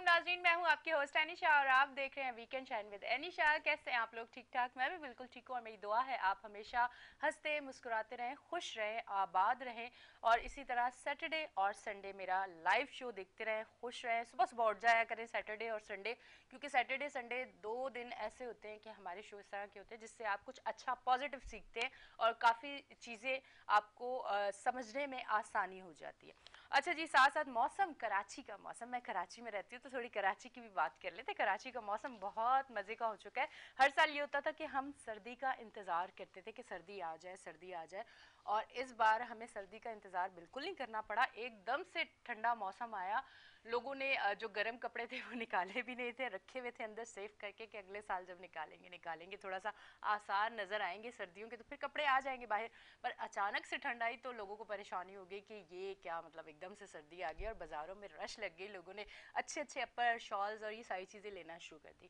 नाज़रीन, मैं हूं आपकी होस्ट एनिशा और आप देख रहे हैं वीकेंड शाइन विद एनिशा। कैसे हैं आप लोग? ठीक ठाक? मैं भी बिल्कुल ठीक हूं और मेरी दुआ है आप हमेशा हंसते मुस्कुराते रहें, खुश रहें, आबाद रहें और इसी तरह सैटरडे और संडे मेरा लाइव शो देखते रहें, खुश रहें। सुबह सुबह उठ जाया करें सैटरडे और संडे, क्योंकि सैटरडे संडे 2 दिन ऐसे होते हैं कि हमारे शो इस तरह के होते हैं जिससे आप कुछ अच्छा पॉजिटिव सीखते हैं और काफ़ी चीज़ें आपको समझने में आसानी हो जाती है। अच्छा जी, साथ साथ मौसम, कराची का मौसम, मैं कराची में रहती हूँ तो थोड़ी कराची की भी बात कर लेते। कराची का मौसम बहुत मज़े का हो चुका है। हर साल ये होता था कि हम सर्दी का इंतज़ार करते थे कि सर्दी आ जाए, सर्दी आ जाए, और इस बार हमें सर्दी का इंतज़ार बिल्कुल नहीं करना पड़ा। एकदम से ठंडा मौसम आया। लोगों ने जो गर्म कपड़े थे वो निकाले भी नहीं थे, रखे हुए थे अंदर सेफ करके कि अगले साल जब निकालेंगे निकालेंगे, थोड़ा सा आसार नज़र आएंगे सर्दियों के तो फिर कपड़े आ जाएंगे बाहर। पर अचानक से ठंड आई तो लोगों को परेशानी हो गई कि ये क्या, मतलब एकदम से सर्दी आ गई और बाज़ारों में रश लग गई। लोगों ने अच्छे अच्छे अपर शॉल्स और ये सारी चीज़ें लेना शुरू कर दी।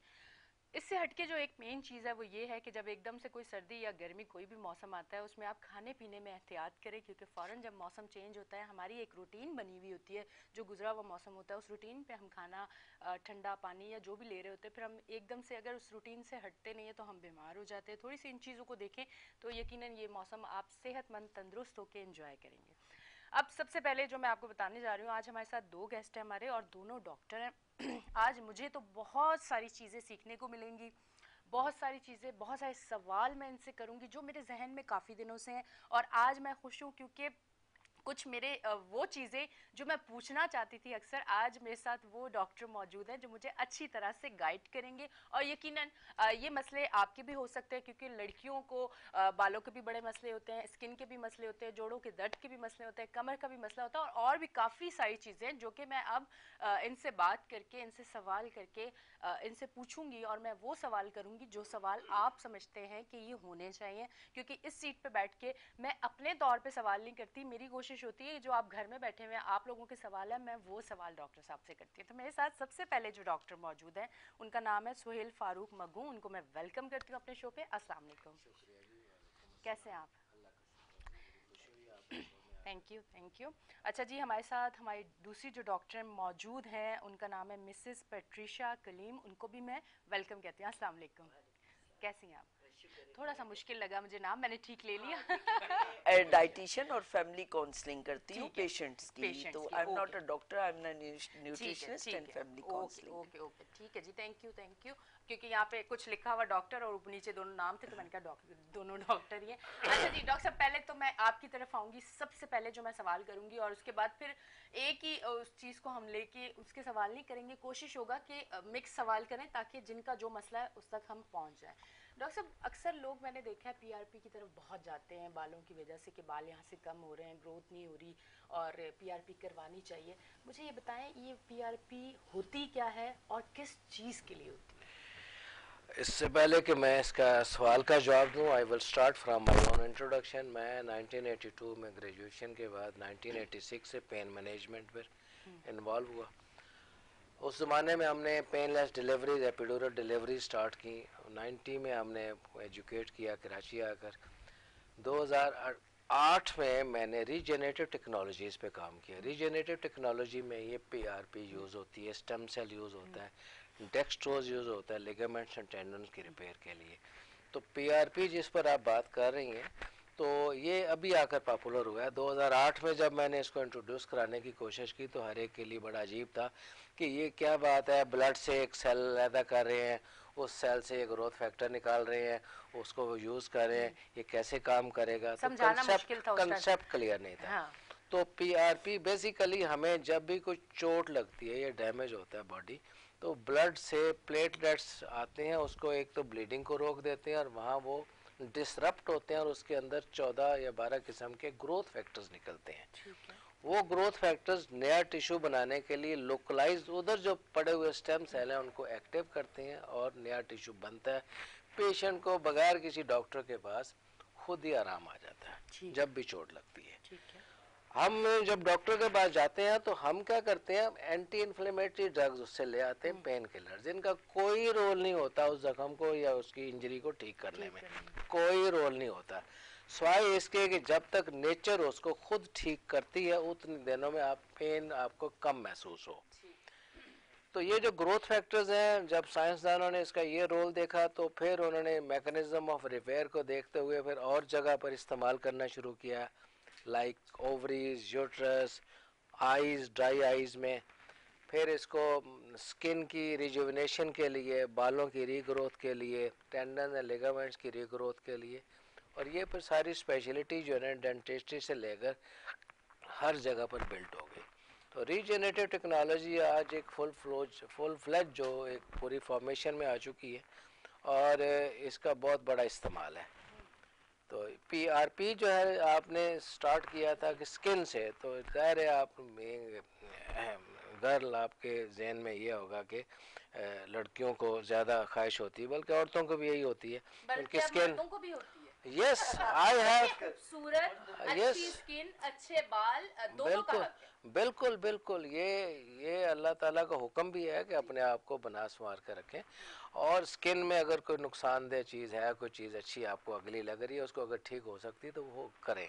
इससे हटके जो एक मेन चीज़ है वो ये है कि जब एकदम से कोई सर्दी या गर्मी कोई भी मौसम आता है उसमें आप खाने पीने में एहतियात करें, क्योंकि फ़ौरन जब मौसम चेंज होता है हमारी एक रूटीन बनी हुई होती है, जो गुजरा हुआ मौसम होता है उस रूटीन पे हम खाना, ठंडा पानी या जो भी ले रहे होते हैं, फिर हम एकदम से अगर उस रूटीन से हटते नहीं है तो हम बीमार हो जाते हैं। थोड़ी सी इन चीज़ों को देखें तो यकीनन ये मौसम आप सेहतमंद तंदुरुस्त होकर इंजॉय करेंगे। अब सबसे पहले जो मैं आपको बताने जा रही हूँ, आज हमारे साथ 2 गेस्ट हैं हमारे और दोनों डॉक्टर हैं। आज मुझे तो बहुत सारी चीज़ें सीखने को मिलेंगी, बहुत सारी चीज़ें, बहुत सारे सवाल मैं इनसे करूँगी जो मेरे जहन में काफ़ी दिनों से हैं। और आज मैं खुश हूँ क्योंकि कुछ मेरे वो चीज़ें जो मैं पूछना चाहती थी अक्सर, आज मेरे साथ वो डॉक्टर मौजूद हैं जो मुझे अच्छी तरह से गाइड करेंगे। और यकीनन ये मसले आपके भी हो सकते हैं, क्योंकि लड़कियों को बालों के भी बड़े मसले होते हैं, स्किन के भी मसले होते हैं, जोड़ों के दर्द के भी मसले होते हैं, कमर का भी मसला होता है और भी काफ़ी सारी चीज़ें जो कि मैं अब इनसे बात करके, इनसे सवाल करके इनसे पूछूंगी और मैं वो सवाल करूंगी जो सवाल आप समझते हैं कि ये होने चाहिए। क्योंकि इस सीट पे बैठ के मैं अपने तौर पे सवाल नहीं करती, मेरी कोशिश होती है जो आप घर में बैठे हुए हैं आप लोगों के सवाल है मैं वो सवाल डॉक्टर साहब से करती हूँ। तो मेरे साथ सबसे पहले जो डॉक्टर मौजूद हैं उनका नाम है सुहेल फारूक मगू। उनको मैं वेलकम करती हूँ अपने शो पे। अस्सलाम वालेकुम। शुक्रिया जी, वालेकुम कैसे हैं अस्सलाम। आप? अल्लाह का शुक्र है, मेरी खुशी हुई आपके शो में आके। Thank you, thank you. अच्छा जी, हमारे साथ हमारी दूसरी जो डॉक्टर मौजूद हैं उनका नाम है मिसेस पेट्रिशा कलीम। उनको भी मैं वेलकम कहती हूँ। अस्सलाम वालेकुम। वालेकुम अस्सलाम। कैसी हैं आप? शुक्र है थोड़ा खुदा सा का। मुश्किल लगा मुझे नाम, मैंने ठीक ले लिया। हाँ, क्योंकि मैं डाइटिशियन और फैमिली काउंसलिंग करती हूँ ठीक है, पेशेंट्स की, पेशेंट्स तो की, I am not okay. A doctor, I am ठीक है, न्यूट्रिशनिस्ट ठीक एंड है, family okay counselling. Okay okay, ठीक है जी, थैंक यू थैंक यू। क्योंकि यहाँ पे कुछ लिखा हुआ डॉक्टर और ऊपर नीचे दोनों नाम थे तो मैंने कहा डॉक्टर, दोनों डॉक्टर ही हैं। अच्छा जी डॉक्टर साहब, पहले तो मैं आपकी तरफ आऊँगी। सबसे पहले जो मैं सवाल करूँगी और उसके बाद फिर एक ही उस चीज़ को हम लेके उसके सवाल नहीं करेंगे, कोशिश होगा कि मिक्स सवाल करें ताकि जिनका जो मसला है उस तक हम पहुँच जाएँ। डॉक्टर साहब, अक्सर लोग मैंने देखा है पीआरपी की तरफ बहुत जाते हैं बालों की वजह से कि बाल यहाँ से कम हो रहे हैं, ग्रोथ नहीं हो रही और पीआरपी करवानी चाहिए। मुझे ये बताएं ये पीआरपी होती क्या है और किस चीज़ के लिए होती है? इससे पहले कि मैं इसका सवाल का जवाब दूं, I will start from my own introduction. मैं 1982 में ग्रेजुएशन के बाद 1986 से पेन मैनेजमेंट में इन्वॉल्व हुआ। उस ज़माने में हमने painless deliveries, epidural delivery start की। 90 में हमने एजुकेट किया कराची आकर। 2008 में मैंने रीजेनरेटिव टेक्नोलॉजीज़ पे काम किया। रीजेनरेटिव टेक्नोलॉजी में ये पीआरपी यूज़ होती है, स्टेम सेल यूज़ होता है, डेक्सट्रोज यूज़ होता है लिगामेंट्स एंड टेंडन्स की रिपेयर के लिए। तो पीआरपी जिस पर आप बात कर रही हैं, तो ये अभी आकर पॉपुलर हुआ है। 2008 में जब मैंने इसको इंट्रोड्यूस कराने की कोशिश की तो हर एक के लिए बड़ा अजीब था कि ये क्या बात है, ब्लड से एक सेल पैदा कर रहे हैं, उस सेल से एक ग्रोथ फैक्टर निकाल रहे हैं, उसको यूज़ कर रहे हैं, ये कैसे काम करेगा। तो समझाना कंसेप्ट मुश्किल था उस टाइम। कंसेप्ट क्लियर नहीं था। हाँ। तो पीआरपी बेसिकली हमें जब भी कुछ चोट लगती है या डैमेज होता है बॉडी, तो ब्लड से प्लेटलेट्स आते हैं, उसको एक तो ब्लीडिंग को रोक देते हैं और वहाँ वो डिसरप्ट होते हैं और उसके अंदर 14 या 12 किस्म के ग्रोथ फैक्टर्स निकलते हैं। ठीक है। वो ग्रोथ फैक्टर्स नया टिश्यू बनाने के लिए लोकलाइज उधर जो पड़े हुए स्टेम सेल हैं उनको एक्टिव करते हैं और नया टिश्यू बनता है। पेशेंट को बगैर किसी डॉक्टर के पास खुद ही आराम आ जाता है ठीक जब भी चोट लगती है। ठीक है। हम जब डॉक्टर के पास जाते हैं तो हम क्या करते हैं, एंटी इन्फ्लेमेटरी ड्रग्स उससे ले आते हैं, पेन किलर, जिनका कोई रोल नहीं होता उस जख्म को या उसकी इंजरी को ठीक करने ठीक में, करने में। कोई रोल नहीं होता, स्वाय इसके कि जब तक नेचर उसको खुद ठीक करती है उतने दिनों में आप पेन आपको कम महसूस हो। ठीक। तो ये जो ग्रोथ फैक्टर्स हैं, जब साइंसदानों ने इसका ये रोल देखा तो फिर उन्होंने मैकेनिज्म ऑफ रिपेयर को देखते हुए फिर और जगह पर इस्तेमाल करना शुरू किया, like ovaries, uterus, eyes, dry eyes में। फिर इसको स्किन की रिजुविनेशन के लिए, बालों की रीग्रोथ के लिए, टेंडन एंड लिगामेंट्स की रीग्रोथ के लिए। और ये फिर सारी स्पेशलिटी जो है डेंटिस्ट्री से लेकर हर जगह पर बिल्ट हो गई। तो रीजेनरेटिव टेक्नोलॉजी आज एक फुल फ्लैज जो एक पूरी फॉर्मेशन में आ चुकी है और इसका बहुत बड़ा इस्तेमाल है। तो पीआरपी जो है आपने स्टार्ट किया था कि स्किन से, तो ज़ाहिर है आप गर्ल आपके जहन में ये होगा कि लड़कियों को ज़्यादा ख्वाहिश होती है, बल्कि औरतों को भी यही होती है, उनकी स्किन। को भी होती है। यस, आई हैव खूबसूरत, अच्छी स्किन, अच्छे बाल, दोनों का बिल्कुल हक है। बिल्कुल बिल्कुल, ये अल्लाह ताला का हुक्म भी है कि अपने आप को बना संवार कर रखें। और स्किन में अगर कोई नुकसानदेह चीज़ है, कोई चीज़ अच्छी आपको अगली लग रही है, उसको अगर ठीक हो सकती है तो वो करें।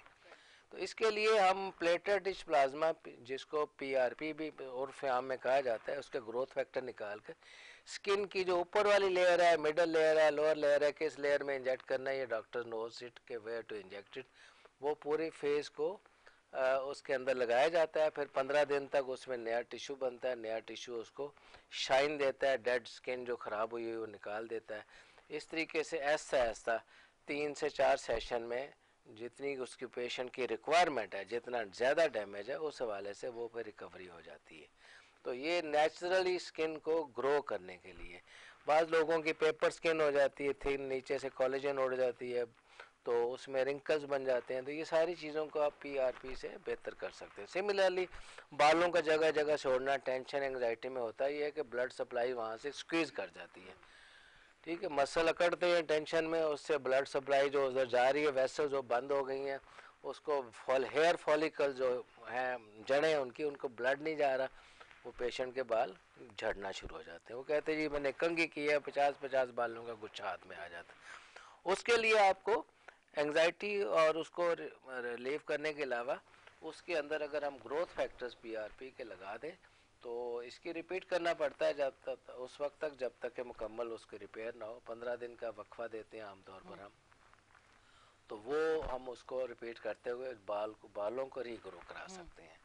तो इसके लिए हम प्लेटलेट रिच प्लाज्मा, जिसको पीआरपी भी उर्फ आम में कहा जाता है, उसके ग्रोथ फैक्टर निकाल कर स्किन की जो ऊपर वाली लेयर है, मिडल लेयर है, लोअर लेयर है, किस लेयर में इंजेक्ट करना है, ये डॉक्टर नोज इट के वेयर टू इंजेक्ट इट। वो पूरी फेस को उसके अंदर लगाया जाता है। फिर 15 दिन तक उसमें नया टिश्यू बनता है, नया टिश्यू उसको शाइन देता है, डेड स्किन जो ख़राब हुई है वो निकाल देता है। इस तरीके से ऐसा ऐसा 3 से 4 सेशन में जितनी उसकी पेशेंट की रिक्वायरमेंट है, जितना ज़्यादा डैमेज है, उस हवाले से वो फिर रिकवरी हो जाती है। तो ये नेचुरली स्किन को ग्रो करने के लिए। बाज़ लोगों की पेपर स्किन हो जाती है, थिन, नीचे से कोलेजन उड़ जाती है, तो उसमें रिंकल्स बन जाते हैं। तो ये सारी चीज़ों को आप पीआरपी से बेहतर कर सकते हैं। सिमिलरली बालों का जगह जगह छोड़ना टेंशन एंग्जाइटी में होता है, ये है कि ब्लड सप्लाई वहाँ से स्क्वीज़ कर जाती है। ठीक है, मसल अकड़ते हैं टेंशन में, उससे ब्लड सप्लाई जो उधर जा रही है, वेसल जो बंद हो गई हैं, उसको हेयर फॉलिकल जो हैं, जड़ें उनकी, उनको ब्लड नहीं जा रहा, वो पेशेंट के बाल झड़ना शुरू हो जाते हैं। वो कहते हैं जी मैंने कंघी की है, 50-50 बालों का गुच्छा हाथ में आ जाता। उसके लिए आपको एंग्जाइटी और उसको रिलीव करने के अलावा उसके अंदर अगर हम ग्रोथ फैक्टर्स पीआरपी के लगा दें तो इसकी रिपीट करना पड़ता है जब तक, उस वक्त तक जब तक कि मुकम्मल उसकी रिपेयर ना हो। 15 दिन का वक्फा देते हैं आमतौर पर हम, तो वो हम उसको रिपीट करते हुए बालों को रीग्रो करा सकते हैं।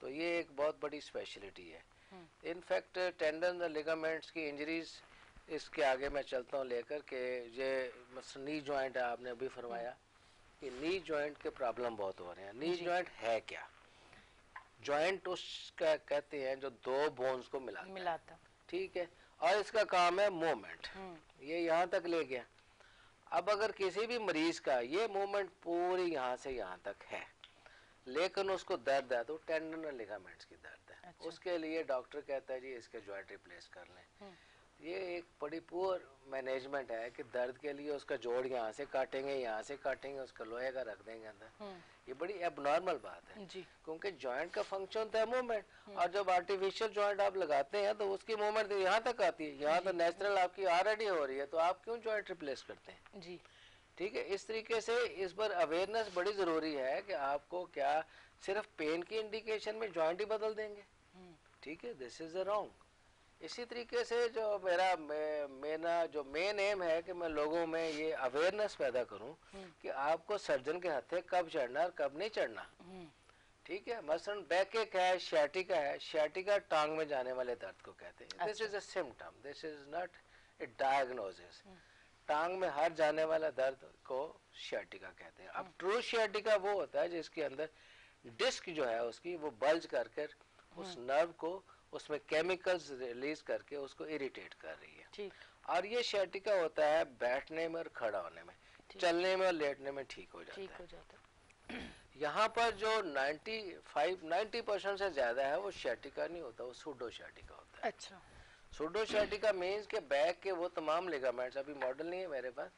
तो ये एक बहुत बड़ी स्पेशलिटी है। इनफैक्ट टेंडन और लिगामेंट्स की इंजरीज, इसके आगे मैं चलता हूँ लेकर के, ये नी जॉइंट है, आपने अभी फरमाया कि नी जॉइंट के प्रॉब्लम बहुत हो रहे हैं। नी जॉइंट है क्या? जॉइंट उसका कहते हैं जो दो बोन्स को मिलाता है। ठीक है, और इसका काम है मूवमेंट। ये यहाँ तक ले गया। अब अगर किसी भी मरीज का ये मूवमेंट पूरी यहाँ से यहाँ तक है, लेकिन उसको दर्द है, तो टेंडन और लिगामेंट्स की दर्द है। अच्छा। उसके लिए डॉक्टर कहता है जी इसके जॉइंट रिप्लेस कर लें। ये एक बड़ी पुअर मैनेजमेंट है कि दर्द के लिए उसका जोड़ यहाँ से काटेंगे, यहाँ से काटेंगे, उसका लोहे का रख देंगे अंदर। ये बड़ी एबनॉर्मल बात है जी। क्योंकि जॉइंट का फंक्शन तो है मूवमेंट, और जब आर्टिफिशियल जॉइंट आप लगाते हैं तो उसकी मूवमेंट यहाँ तक आती है, यहाँ तो नेचुरल आपकी ऑलरेडी हो रही है, तो आप क्यों जॉइंट रिप्लेस करते हैं जी। ठीक है, इस तरीके से इस पर अवेयरनेस बड़ी ज़रूरी है कि आपको क्या सिर्फ पेन की इंडिकेशन में जॉइंट ही बदल देंगे। ठीक है, दिस इज़ रॉन्ग। इसी तरीके से जो मेरा जो मेन एम है कि मैं लोगों में ये अवेयरनेस पैदा करूं कि आपको सर्जन के हाथे कब चढ़ना और कब नहीं चढ़ना। ठीक है, मसलन बैक एक है, शियाटिका है। शियाटिका टांग में जाने वाले दर्द को कहते हैं। This is a symptom, this is not a diagnosis. टांग में हर जाने वाला दर्द को शियाटिका कहते हैं। अब ट्रू शियाटिका वो होता है जिसके अंदर डिस्क जो है उसकी वो बल्ज करके उस नर्व को उसमें केमिकल्स रिलीज करके उसको इरिटेट कर रही है। ठीक। और ये शियाटिका होता है बैठने में और खड़ा होने में, चलने में और लेटने में ठीक हो जाता है। यहाँ पर जो 90% से ज्यादा है वो शियाटिका नहीं होता, वो सूडो शियाटिका होता है। अच्छा। सूडो शियाटिका मीन्स के बैक के वो तमाम लिगामेंट्स, अभी मॉडल नहीं है मेरे पास,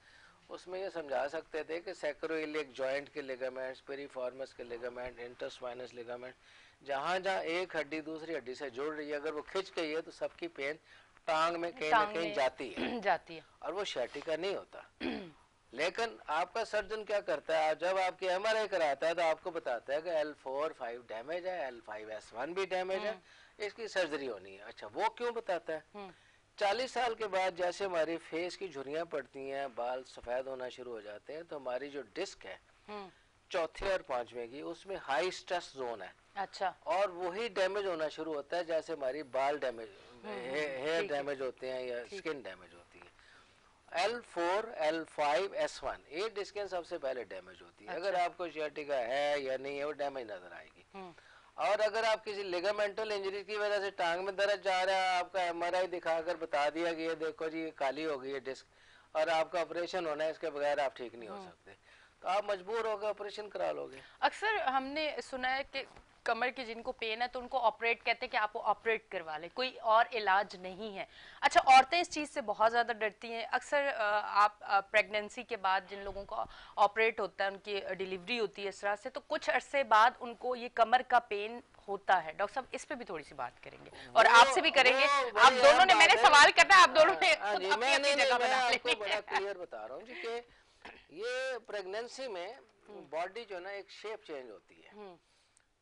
उसमें ये समझा सकते थे कि सैक्रोइलियक जॉइंट के लिगामेंट्स, पेरिफॉर्मस के लिगामेंट, इंटरस्पाइनस लिगामेंट, जहाँ जहाँ एक हड्डी दूसरी हड्डी से जुड़ रही है, अगर वो खिंच गई है तो सबकी पेन टांग में कहीं ना कहीं जाती है और वो शियाटिका नहीं होता। लेकिन आपका सर्जन क्या करता है, जब आपकी एमआरआई कराता है तो आपको बताता है कि L4-5 डैमेज है, L5S1 भी डैमेज है, इसकी सर्जरी होनी है। अच्छा, वो क्यों बताता है? 40 साल के बाद जैसे हमारी फेस की झुर्रियां पड़ती हैं, बाल सफेद होना शुरू हो जाते हैं, तो हमारी जो डिस्क है चौथे और पांचवें की, उसमें हाई स्ट्रेस जोन है। अच्छा। और वही डैमेज होना शुरू होता है जैसे हमारी बाल डैमेज, हेयर डैमेज होते हैं या स्किन डैमेज होती है। L4, L5, S1 ये डिस्कें सबसे पहले डैमेज होती है। अगर आपको सियाटिका है या नहीं है, वो डैमेज नजर आएगी। और अगर आप किसी लिगामेंटल इंजरी की वजह से टांग में दर्द जा रहा है, आपका MRI दिखाकर बता दिया कि ये देखो जी ये काली हो गई है डिस्क, और आपका ऑपरेशन होना है, इसके बगैर आप ठीक नहीं हो सकते, तो आप मजबूर होकर ऑपरेशन करा लोगे। अक्सर हमने सुना है कि कमर की जिनको पेन है तो उनको ऑपरेट कहते हैं कि आप वो ऑपरेट करवा लें, कोई और इलाज नहीं है। अच्छा, औरतें इस चीज़ से बहुत ज़्यादा डरती हैं। अक्सर आप प्रेगनेंसी के बाद जिन लोगों को ऑपरेट होता है, उनकी डिलीवरी होती है इस तरह से, तो कुछ अरसे बाद उनको ये कमर का पेन होता है। डॉक्टर साहब इस पे भी थोड़ी सी बात करेंगे और आपसे भी करेंगे। आप दोनों ने, मैंने सवाल करना है, आप दोनों ने अपनी जगह बना लेंगे। बड़ा क्लियर बता रहा हूँ जी कि ये प्रेगनेंसी में बॉडी जो है ना एक शेप चेंज होती है,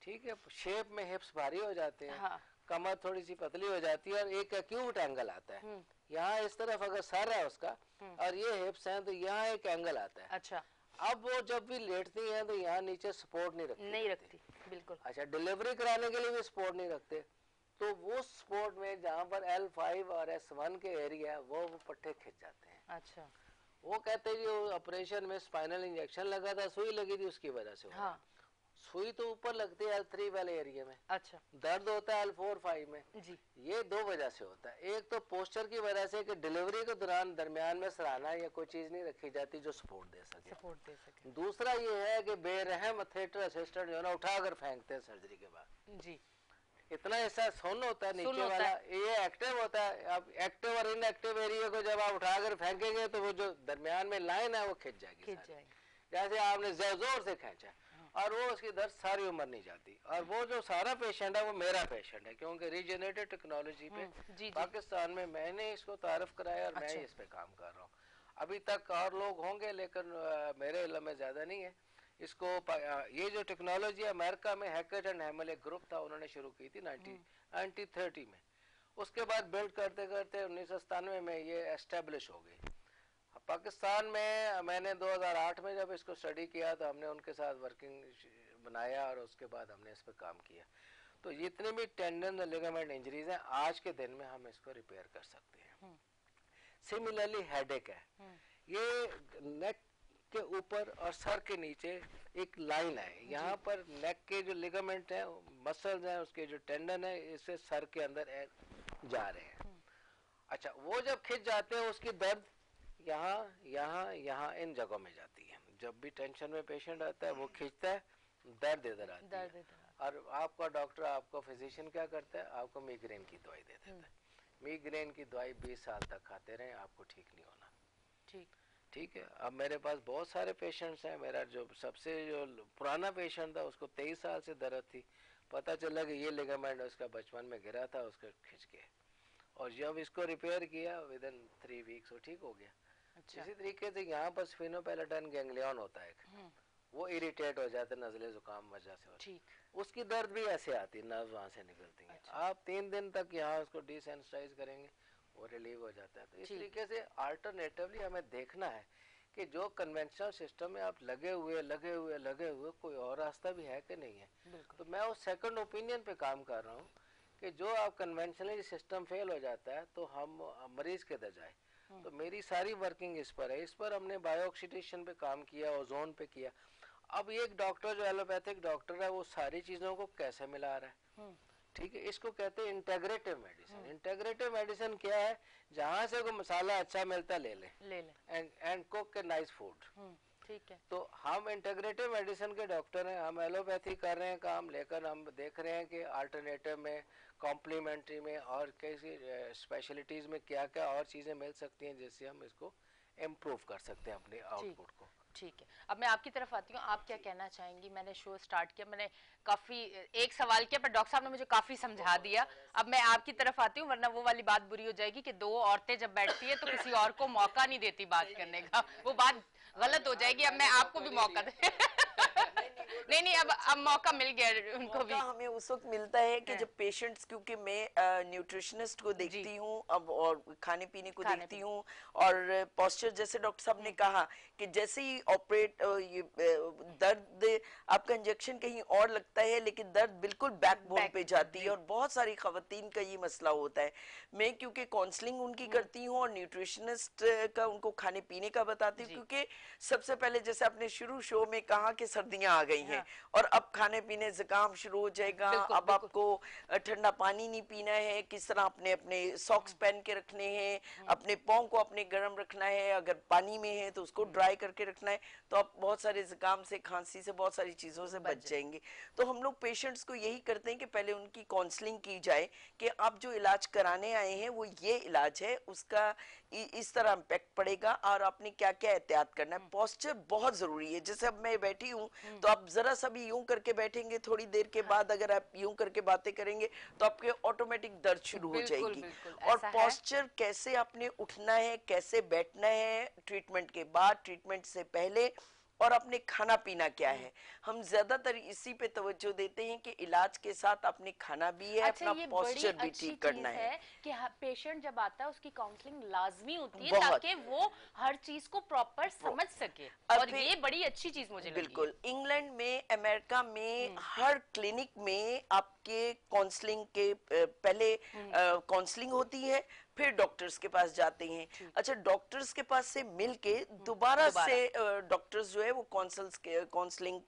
ठीक है। शेप में हिप्स भारी हो जाते हैं, हाँ। कमर थोड़ी सी पतली हो जाती है और एक एक्यूट एंगल आता है। यहाँ इस तरफ अगर सर है उसका और ये हिप्स हैं तो यहाँ एक एंगल आता है। अच्छा, अब वो जब भी लेटती हैं तो यहाँ नीचे सपोर्ट नहीं रखती। बिल्कुल। अच्छा, डिलीवरी कराने के लिए भी सपोर्ट नहीं रखते, तो वो सपोर्ट में जहाँ पर L5 और S1 के एरिया है वो पट्टे खिंच जाते हैं। अच्छा, वो कहते हैं जी ऑपरेशन में स्पाइनल इंजेक्शन लगा था, सुई लगी थी, उसकी वजह से। हाँ, सुई तो ऊपर लगती है L3 वाले एरिया में। अच्छा, दर्द होता है L4, 5 में जी। ये दो वजह से होता है, एक तो पोस्चर की वजह से कि डिलीवरी के दौरान दरमियान में सराहना या कोई चीज नहीं रखी जाती जो सपोर्ट दे सके। दूसरा ये है कि बेरहम थिएटर असिस्टेंट जो है ना उठाकर फेंकते हैं सर्जरी के बाद जी। इतना ऐसा सुन होता है नीचे वाला, ये एक्टिव होता है। अब एक्टिव और इनएक्टिव एरिया को जब आप उठाकर फेंकेंगे तो वो जो दरमियान में लाइन है वो खिंच जाएगी, जैसे आपने जोर से खींचा, और वो उसकी दर्द सारी उम्र नहीं जाती। और वो जो सारा पेशेंट है वो मेरा पेशेंट है, क्योंकि रीजनरेटिव टेक्नोलॉजी पे पाकिस्तान में मैंने इसको तारफ कराया और मैं इस पे काम कर रहा हूँ। अभी तक और लोग होंगे लेकिन मेरे इल्म में ज्यादा नहीं है इसको। ये जो टेक्नोलॉजी अमेरिका में हैकेट एंड हैमल एक ग्रुप था, उन्होंने शुरू की थी 1930 में। उसके बाद बिल्ड करते करते 1997 में ये एस्टेब्लिश हो गई। पाकिस्तान में मैंने 2008 में जब इसको स्टडी किया तो हमने उनके साथ वर्किंग बनाया और उसके बाद हमने इस पर काम किया। तो जितने भी टेंडन और लिगामेंट इंजरीज हैं आज के दिन में हम इसको रिपेयर कर सकते हैं। सिमिलरली हेडेक है, ये नेक के ऊपर और सर के नीचे एक लाइन है, यहाँ पर नेक के जो लिगामेंट है, मसल्स हैं, उसके जो टेंडन है इससे सर के अंदर जा रहे हैं। अच्छा, वो जब खिंच जाते हैं उसकी दर्द यहाँ यहाँ यहाँ इन जगहों में जाती है। जब भी टेंशन में पेशेंट आता है वो खींचता है, दर्द इधर आती है। और आपका डॉक्टर, आपका फिजिशियन क्या करता है, आपको माइग्रेन की दवाई दे देता है। माइग्रेन की दवाई 20 साल तक खाते रहें, आपको ठीक नहीं होना। ठीक है। अब मेरे पास बहुत सारे पेशेंट्स हैं। मेरा जो सबसे जो पुराना पेशेंट था उसको 23 साल से दर्द थी, पता चला कि ये लिगामेंट उसका बचपन में गिरा था, उसका खिंच के, और जब इसको रिपेयर किया विद इन 3 वीक्स वो ठीक हो गया। अच्छा। इसी तरीके से यहाँ पर स्फीनोपेलेटन गैंग्लियन होता है, वो इरिटेट हो जाता है नज़ले जुकाम वजह से होता है, उसकी दर्द भी ऐसे आती है, नर्व वहाँ से निकलती है। अच्छा। आप 3 दिन तक यहाँ उसको डिसेंसिटाइज करेंगे, वो रिलीव हो जाता है। तो इस तरीके से अल्टरनेटिवली हमें देखना है कि जो कन्वेंशनल सिस्टम में आप लगे हुए कोई और रास्ता भी है कि नहीं है। तो मैं उस सेकंड ओपिनियन पे काम कर रहा हूँ कि जो आप कन्वेंशनली सिस्टम फेल हो जाता है तो हम मरीज के दर जाए। तो मेरी सारी वर्किंग इस पर है। इस पर हमने बायोऑक्सीडेशन पे काम किया, ओजोन पे किया। अब एक डॉक्टर जो एलोपैथिक डॉक्टर है वो सारी चीजों को कैसे मिला रहा है, ठीक है, इसको कहते हैं इंटेग्रेटिव मेडिसिन। इंटेग्रेटिव मेडिसिन क्या है, जहाँ से कोई मसाला अच्छा मिलता है ले ले and cook a nice food. ठीक है। तो हम इंटेग्रेटिव मेडिसिन के डॉक्टर हैं, हम एलोपैथी कर रहे हैं काम, लेकिन हम देख रहे हैं कि अल्टरनेटिव में, कॉम्प्लीमेंट्री में और कैसी स्पेशलिटीज में क्या क्या और चीजें मिल सकती हैं जिससे हम इसको इम्प्रूव कर सकते हैं अपने आउटपुट को। ठीक है, अब मैं आपकी तरफ आती हूँ, आप क्या कहना चाहेंगी? मैंने शो स्टार्ट किया, मैंने काफी एक सवाल किया पर डॉक्टर साहब ने मुझे काफी समझा दिया। अब मैं आपकी तरफ आती हूँ, वरना वो वाली बात बुरी हो जाएगी कि 2 औरतें जब बैठती है तो किसी और को मौका नहीं देती बात करने का, वो बात गलत हो जाएगी। अब मैं आपको भी मौका दे नहीं नहीं, अब मौका मिल गया उनको भी। हमें उस वक्त मिलता है कि जब पेशेंट्स, क्योंकि मैं न्यूट्रिशनिस्ट को देखती हूँ अब और खाने पीने को देखती हूँ, और पोस्चर जैसे डॉक्टर साहब ने कहा कि जैसे ही ऑपरेट ये दर्द, आपका इंजेक्शन कहीं और लगता है लेकिन दर्द बिल्कुल बैकबोन पे जाती है, और बहुत सारी खवातीन का ये मसला होता है। मैं क्योंकि काउंसलिंग उनकी करती हूँ और न्यूट्रिशनिस्ट का उनको खाने पीने का बताती हूँ, क्योंकि सबसे पहले जैसे आपने शुरू शो में कहा कि सर्दियां आ गई हैं और अब खाने पीने जुकाम शुरू हो जाएगा, अब आपको ठंडा पानी नहीं पीना है, किस तरह अपने अपने सॉक्स पहन के रखने हैं, अपने पाँव को अपने गर्म रखना है, अगर पानी में है तो उसको ड्राई करके रखना है, तो आप बहुत सारे जुकाम से, खांसी से, बहुत सारी चीजों से बच जाएंगे। तो हम लोग पेशेंट्स को यही करते हैं कि पहले उनकी काउंसलिंग की जाए कि आप जो इलाज कराने आए हैं वो ये इलाज है, उसका इस तरह इम्पैक्ट पड़ेगा और आपने क्या क्या एहतियात करना है। पोस्चर बहुत जरूरी है। जैसे अब मैं बैठी हूँ तो आप जरा सा भी यूं करके बैठेंगे, थोड़ी देर के बाद अगर आप यूं करके बातें करेंगे तो आपके ऑटोमेटिक दर्द शुरू हो जाएगी। और पोस्चर कैसे आपने उठना है, कैसे बैठना है, ट्रीटमेंट के बाद, ट्रीटमेंट से पहले, और अपने खाना पीना क्या है, हम ज्यादातर इसी पे तवज्जो देते हैं कि इलाज के साथ अपने खाना भी है, अच्छा, अपना पोस्चर भी ठीक करना है कि पेशेंट जब आता है उसकी काउंसलिंग लाजमी होती है ताकि वो हर चीज को प्रॉपर समझ सके, और ये बड़ी अच्छी चीज मुझे लगी। बिल्कुल, इंग्लैंड में, अमेरिका में हर क्लिनिक में आपके काउंसलिंग के पहले काउंसलिंग होती है, फिर डॉक्टर्स के पास जाते हैं। अच्छा, डॉक्टर्स के पास से मिलके दोबारा से डॉक्टर्स जो है वो काउंसलिंग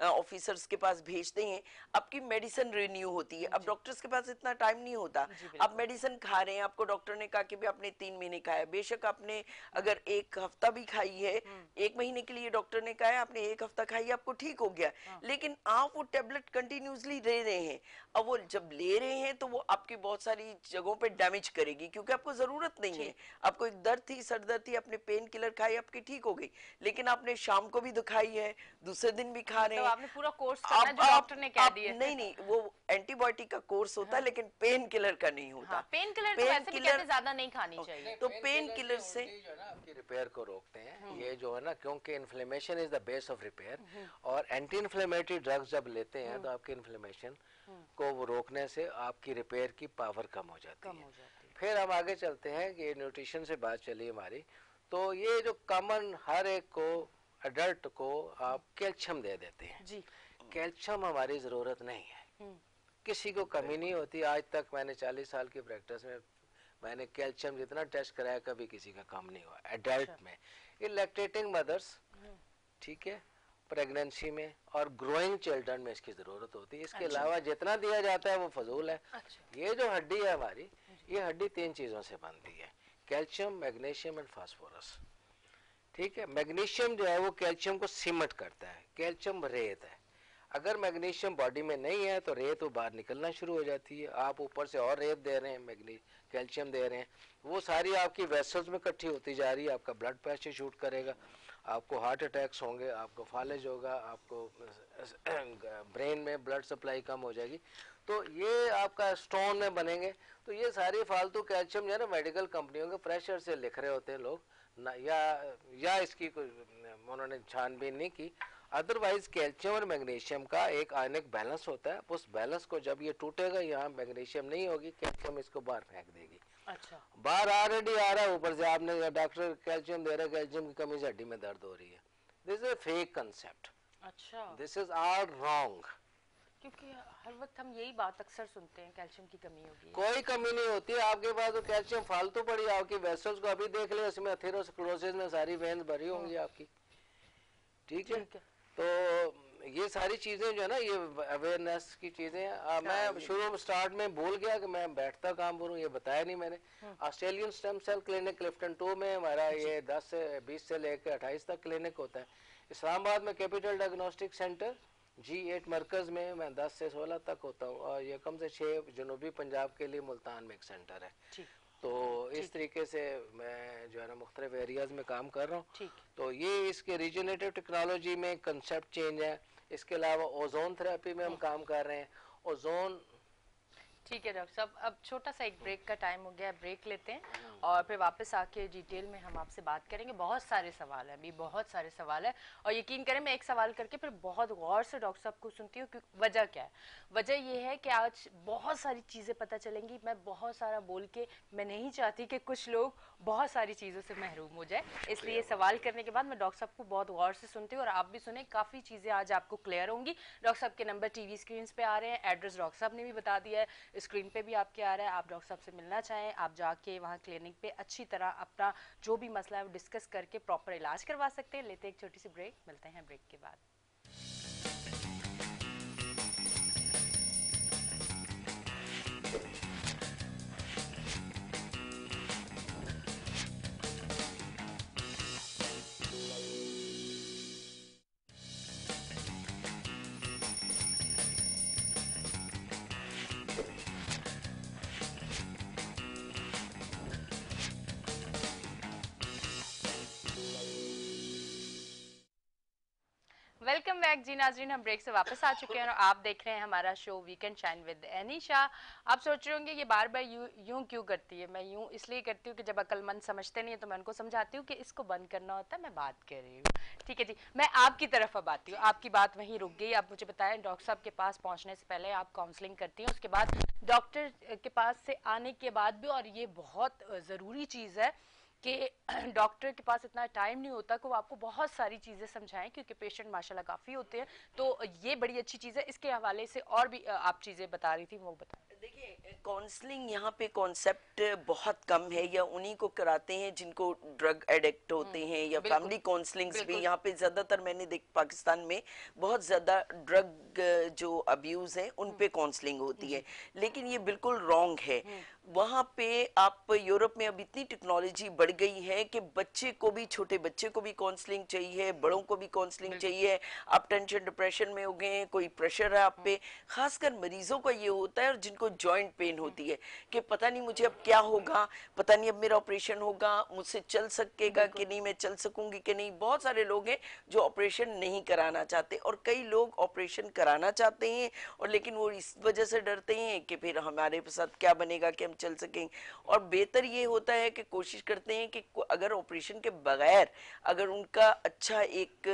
ऑफिसर्स के पास भेजते हैं, आपकी मेडिसिन रिन्यू होती है। अब डॉक्टर्स के पास इतना टाइम नहीं होता, आप मेडिसिन खा रहे हैं, आपको डॉक्टर ने कहा कि भी आपने 3 महीने खाया, बेशक आपने अगर 1 हफ्ता भी खाई है, 1 महीने के लिए डॉक्टर ने कहा है आपने 1 हफ्ता खाई, आपको ठीक हो गया, लेकिन आप वो टेबलेट कंटिन्यूसली ले रहे हैं। अब वो जब ले रहे हैं तो वो आपकी बहुत सारी जगहों पे डैमेज करेगी, क्योंकि आपको जरूरत नहीं है। आपको एक दर्द थी, सर दर्द थी, आपने पेन किलर खाई, आपकी ठीक हो गई, लेकिन आपने शाम को भी दिखाई है, दूसरे दिन भी खा रहे हैं, आपने पूरा कोर्स करना जो डॉक्टर ने कह दिया। नहीं, वो एंटीबायोटिक का कोर्स होता है, लेकिन पेन किलर का नहीं होता। पेन किलर तो वैसे भी कहते ज्यादा नहीं खानी चाहिए, तो पेन किलर से जो है ना आपकी रिपेयर को रोकते हैं। ये जो है ना, क्योंकि inflammation is the base of repair, और एंटी इन्फ्लेमेटरी ड्रग्स जब लेते हैं तो आपकी इन्फ्लेमेशन को वो रोकने से आपकी रिपेयर की पावर कम हो जाती है। फिर हम आगे चलते हैं कि न्यूट्रिशन से बात चली हमारी, तो ये जो कॉमन हर एक को, अडल्ट को आप कैल्शियम दे देते हैं जी। कैल्शियम हमारी जरूरत नहीं है, किसी को कमी नहीं होती। आज तक मैंने 40 साल की प्रैक्टिस में मैंने कैल्शियम जितना टेस्ट कराया कभी किसी का कम नहीं हुआ एडल्ट में। ये लैक्टेटिंग मदर्स, ठीक है, प्रेगनेंसी में और ग्रोइंग चिल्ड्रन में इसकी जरूरत होती है। इसके अलावा जितना दिया जाता है वो फजूल है। ये जो हड्डी है हमारी, ये हड्डी 3 चीजों से बनती है, कैल्शियम, मैग्नीशियम एंड फास्फोरस, ठीक है। मैग्नीशियम जो है वो कैल्शियम को सिमट करता है, कैल्शियम रेत है। अगर मैग्नीशियम बॉडी में नहीं है तो रेत वो बाहर निकलना शुरू हो जाती है। आप ऊपर से और रेत दे रहे हैं, कैल्शियम दे रहे हैं, वो सारी आपकी वेसल्स में इकट्ठी होती जा रही है, आपका ब्लड प्रेशर शूट करेगा, आपको हार्ट अटैक्स होंगे, आपको फालिज होगा, आपको ब्रेन में ब्लड सप्लाई कम हो जाएगी, तो ये आपका स्टोन में बनेंगे। तो ये सारी फालतू कैल्शियम जो है ना मेडिकल कंपनियों के प्रेशर से लिख रहे होते हैं लोग ना, या इसकी कोई उन्होंने छानबीन नहीं की। अदरवाइज कैल्शियम और मैग्नीशियम का एक आयनिक बैलेंस होता है, उस बैलेंस को जब ये टूटेगा, यहाँ मैग्नीशियम नहीं होगी, कैल्शियम इसको बाहर फेंक देगी। अच्छा, बाहर ऑलरेडी आ रहा है, ऊपर से आपने डॉक्टर कैल्शियम दे रहा है, कैल्शियम की कमी से हड्डी में दर्द हो रही है। This is a fake concept. अच्छा, दिस इज ऑल रॉन्ग, क्योंकि हर वक्त हम यही बात अक्सर सुनते हैं, कैल्शियम की कमी होगी। कोई कमी नहीं होती है आपके पास, तो कैल्शियम फालतू पड़ी है। आपकी वेसल्स को अभी देख ले, उसमें एथेरोस्क्लेरोसिस में सारी वेन्स भरी होंगी आपकी, ठीक है। तो ये सारी चीजें जो है ना, ये अवेयरनेस की चीजें मैं शुरू स्टार्ट में भूल गया कि मैं बैठता काम करूं, ये बताया नहीं मैंने। Australian stem cell clinic Clifton 2 में हमारा ये 10 से 20 से लेकर 28 तक क्लिनिक होता है। इस्लामाबाद में कैपिटल डायग्नोस्टिक सेंटर G8 मरकज में मैं 10 से 16 तक होता हूँ, और ये कम से 6 जनूबी पंजाब के लिए मुल्तान में एक सेंटर है। तो इस तरीके से मैं जो है ना मुख्तलिफ एरियाज में काम कर रहा हूँ। तो ये इसके रीजनरेटिव टेक्नोलॉजी में कंसेप्ट चेंज है। इसके अलावा ओजोन थेरेपी में हम काम कर रहे हैं। ओजोन ठीक है डॉक्टर साहब, अब छोटा सा एक ब्रेक का टाइम हो गया है, ब्रेक लेते हैं और फिर वापस आके डिटेल में हम आपसे बात करेंगे। बहुत सारे सवाल हैं अभी, बहुत सारे सवाल हैं, और यकीन करें मैं एक सवाल करके फिर बहुत गौर से डॉक्टर साहब को सुनती हूँ कि वजह क्या है। वजह ये है कि आज बहुत सारी चीज़ें पता चलेंगी। मैं बहुत सारा बोल के मैं नहीं चाहती कि कुछ लोग बहुत सारी चीज़ों से महरूम हो जाए, इसलिए सवाल करने के बाद मैं डॉक्टर साहब को बहुत गौर से सुनती हूँ और आप भी सुने, काफ़ी चीज़ें आज आपको क्लियर होंगी। डॉक्टर साहब के नंबर टीवी स्क्रीन पे आ रहे हैं, एड्रेस डॉक्टर साहब ने भी बता दिया है, स्क्रीन पे भी आपके आ रहा है। आप डॉक्टर साहब से मिलना चाहें, आप जाके वहाँ क्लिनिक पे अच्छी तरह अपना जो भी मसला है वो डिस्कस करके प्रॉपर इलाज करवा सकते हैं। लेते हैं एक छोटी सी ब्रेक, मिलते हैं ब्रेक के बाद। वेलकम बैक जी नाजरीन, हम ब्रेक से वापस आ चुके हैं और आप देख रहे हैं हमारा शो वीकेंड शाइन विद एनीशा। आप सोच रहे होंगे ये बार बार यूं क्यों करती है। मैं यूं इसलिए करती हूँ कि जब अक्लमंद समझते नहीं है तो मैं उनको समझाती हूँ कि इसको बंद करना होता है, मैं बात कर रही हूँ। ठीक है जी, मैं आपकी तरफ अब आती हूँ। आपकी बात वहीं रुक गई। आप मुझे बताएं, डॉक्टर साहब के पास पहुँचने से पहले आप काउंसलिंग करती हैं, उसके बाद डॉक्टर के पास से आने के बाद भी, और ये बहुत ज़रूरी चीज़ है कि डॉक्टर के पास इतना टाइम नहीं होता कि वो आपको बहुत सारी चीज़ें समझाएं, क्योंकि पेशेंट माशाल्लाह काफ़ी होते हैं। तो ये बड़ी अच्छी चीज़ है। इसके हवाले से और भी आप चीज़ें बता रही थी, वो बताएं। देखिए, काउंसलिंग यहाँ पे कॉन्सेप्ट बहुत कम है, या उन्हीं को कराते हैं जिनको ड्रग एडिक्ट होते हैं, या फैमिली काउंसलिंग्स भी यहाँ पे ज़्यादातर मैंने देख पाकिस्तान में बहुत ज़्यादा ड्रग जो अब्यूज़ है उन पे काउंसलिंग होती है, लेकिन ये बिल्कुल रॉन्ग है। वहाँ पे आप यूरोप में अब इतनी टेक्नोलॉजी बढ़ गई है कि बच्चे को भी, छोटे बच्चे को भी काउंसलिंग चाहिए, बड़ों को भी काउंसलिंग चाहिए। आप टेंशन डिप्रेशन में हो गए हैं, कोई प्रेशर है आप पे, खासकर मरीजों का ये होता है, और जिनको जॉइंट पेन होती है कि पता नहीं मुझे अब क्या होगा, पता नहीं अब मेरा ऑपरेशन होगा, मुझसे चल सकेगा कि नहीं, मैं चल सकूंगी कि नहीं। बहुत सारे लोग हैं जो ऑपरेशन नहीं कराना चाहते, और कई लोग ऑपरेशन कराना चाहते हैं और लेकिन वो इस वजह से डरते हैं कि फिर हमारे साथ क्या बनेगा कि हम चल सकें। और बेहतर ये होता है कि कोशिश करते हैं कि अगर ऑपरेशन के बगैर अगर उनका अच्छा एक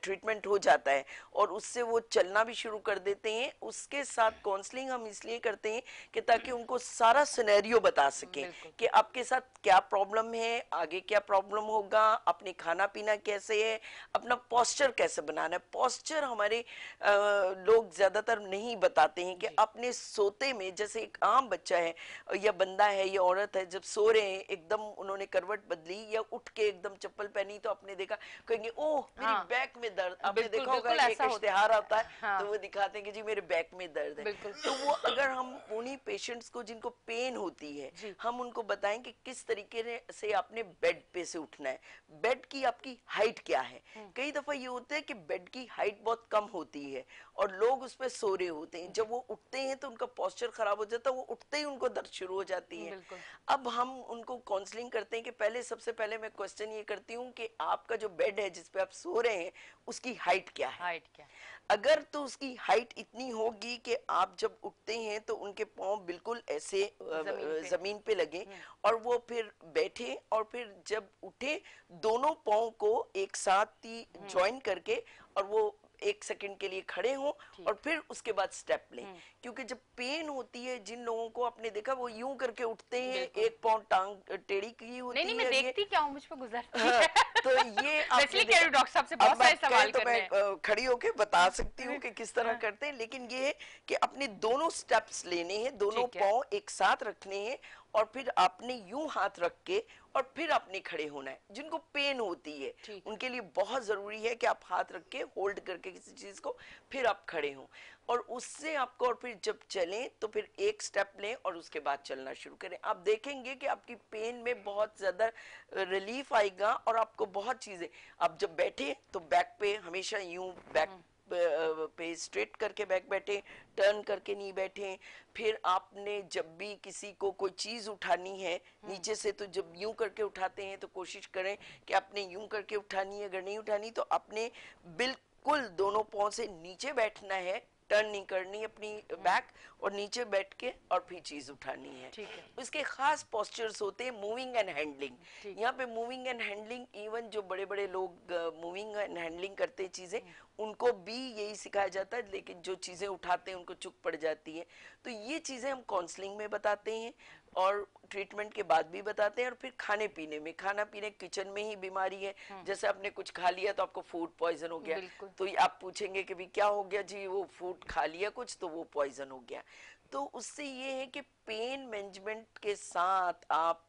ट्रीटमेंट हो जाता है और उससे वो चलना भी शुरू कर देते हैं, उसके साथ काउंसलिंग हम इसलिए करते हैं कि ताकि उनको सारा सिनेरियो बता सकें कि आपके साथ क्या प्रॉब्लम है, आगे क्या प्रॉब्लम होगा, अपने खाना पीना कैसे है, अपना पोस्चर कैसे बनाना है। पोस्चर हमारे लोग ज्यादातर नहीं बताते हैं कि अपने सोते में, जैसे एक आम बच्चा है या बंदा है या औरत है, जब सो रहे हैं एकदम उन्होंने करवट बदली या उठ के एकदम चप्पल पहनी तो आपने देखा, कहेंगे ओह मेरी बैक में दर्द। आपने देखा होगा एक इश्तिहार आता है तो वो दिखाते हैं कि जी मेरे बैक में दर्द है। तो वो अगर हम उन्हीं पेशेंट्स को जिनको पेन होती है, हम उनको बताएं कि किस तरीके से आपने बेड पे से उठना है, बेड की आपकी हाइट क्या है। कई दफा ये होता है कि बेड की हाइट बहुत कम होती है और लोग उस पर सो रहे होते हैं, जब वो उठते हैं तो उनका पोस्चर खराब हो जाता है, वो उठते ही उनको दर्द शुरू हो जाती है। अब हम उनको काउंसलिंग करते हैं कि पहले, सबसे पहले मैं क्वेश्चन ये करती हूँ कि आपका जो बेड है जिस पे आप सो रहे हैं उसकी हाइट क्या है। हाइट क्या? अगर तो उसकी हाइट इतनी होगी कि आप जब उठते हैं तो उनके पांव बिल्कुल ऐसे जमीन पे लगे और वो फिर बैठे, और फिर जब उठे दोनों पांव को एक साथ ही ज्वाइन करके और वो 1 सेकंड के लिए खड़े हों और फिर उसके बाद स्टेप लें। क्योंकि जब पेन होती है, जिन लोगों को आपने देखा वो यूं करके उठते हैं, एक पांव टांग टेढ़ी की होती है। नहीं, मैं देखती क्या हूं, मुझ पे गुजरती है। तो ये इसलिए कह रही हूं डॉक्टर साहब से बहुत सारे सवाल तो करने हैं। मैं खड़ी होके बता सकती हूँ कि किस तरह करते हैं, लेकिन ये है कि अपने दोनों स्टेप्स लेने हैं, दोनों पांव एक साथ रखने हैं और फिर आपने यूं हाथ रख के और फिर आपने खड़े होना है। जिनको पेन होती है उनके लिए बहुत जरूरी है कि आप हाथ रख के होल्ड करके किसी चीज को फिर आप खड़े हों, और उससे आपको, और फिर जब चलें तो फिर एक स्टेप लें और उसके बाद चलना शुरू करें। आप देखेंगे कि आपकी पेन में बहुत ज्यादा रिलीफ आएगा और आपको बहुत चीजें, आप जब बैठे तो बैक पे हमेशा यूं बैक पे स्ट्रेट करके बैक बैठे, टर्न करके नहीं बैठे। फिर आपने जब भी किसी को कोई चीज उठानी है नीचे से, तो जब यूं करके उठाते हैं तो कोशिश करें कि आपने यूं करके उठानी है, अगर नहीं उठानी तो आपने बिल्कुल दोनों पांव से नीचे बैठना है, टर्न नहीं करनी अपनी बैक, और नीचे बैठ के और फिर चीज उठानी है। उसके खास पोस्चर्स होते हैं, मूविंग एंड हैंडलिंग। यहाँ पे मूविंग एंड हैंडलिंग, इवन जो बड़े बड़े लोग मूविंग एंड हैंडलिंग करते हैं चीजें, उनको भी यही सिखाया जाता है, लेकिन जो चीजें उठाते हैं उनको चुक पड़ जाती है। तो ये चीजें हम काउंसलिंग में बताते हैं और ट्रीटमेंट के बाद भी बताते हैं। और फिर खाने पीने में, खाना पीने किचन में ही बीमारी है। जैसे आपने कुछ खा लिया तो आपको फूड पॉइजन हो गया, तो आप पूछेंगे कि भी क्या हो गया जी, वो फूड खा लिया कुछ तो वो पॉइजन हो गया। तो उससे ये है कि पेन मैनेजमेंट के साथ आप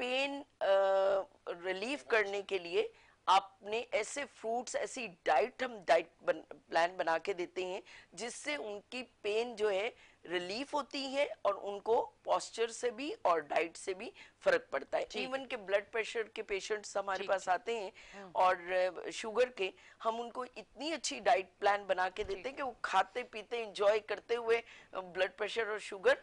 पेन रिलीफ करने के लिए आपने ऐसे फ्रूट्स, ऐसी डाइट, हम डाइट प्लान बना के देते हैं जिससे उनकी पेन जो है रिलीफ होती है और उनको पोस्चर से भी और डाइट से भी फर्क पड़ता है। इवन के ब्लड प्रेशर के पेशेंट्स हमारे पास आते हैं और शुगर के, हम उनको इतनी अच्छी डाइट प्लान बना के देते हैं कि वो खाते पीते एंजॉय करते हुए ब्लड प्रेशर और शुगर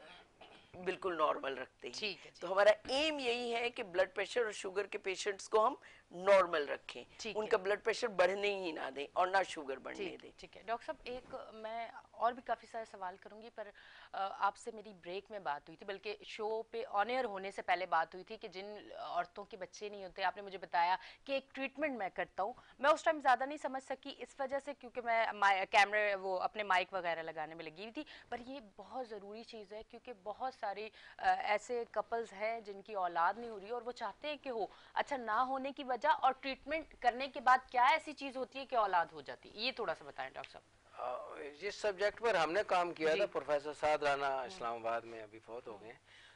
बिल्कुल नॉर्मल रखते हैं। तो हमारा एम यही है कि ब्लड प्रेशर और शुगर के पेशेंट्स को हम नॉर्मल रखें, उनका ब्लड प्रेशर बढ़ने ही ना दें और ना शुगर बढ़ने दें। ठीक है डॉक्टर साहब, एक मैं और भी काफ़ी सारे सवाल करूंगी, पर आपसे मेरी ब्रेक में बात हुई थी, बल्कि शो पे ऑन एयर होने से पहले बात हुई थी कि जिन औरतों के बच्चे नहीं होते, आपने मुझे बताया कि एक ट्रीटमेंट मैं करता हूँ। मैं उस टाइम ज़्यादा नहीं समझ सकी इस वजह से, क्योंकि मैं कैमरे वो अपने माइक वगैरह लगाने में लगी हुई थी। पर ये बहुत ज़रूरी चीज़ है, क्योंकि बहुत सारे ऐसे कपल्स हैं जिनकी औलाद नहीं हो रही और वो चाहते हैं कि हो। अच्छा, ना होने की वजह और ट्रीटमेंट करने के बाद क्या ऐसी चीज़ होती है कि औलाद हो जाती है, ये थोड़ा सा बताएं डॉक्टर साहब। जिस सब्जेक्ट पर हमने काम किया था, प्रोफेसर साद राना इस्लामाबाद में अभी फौत हो गए,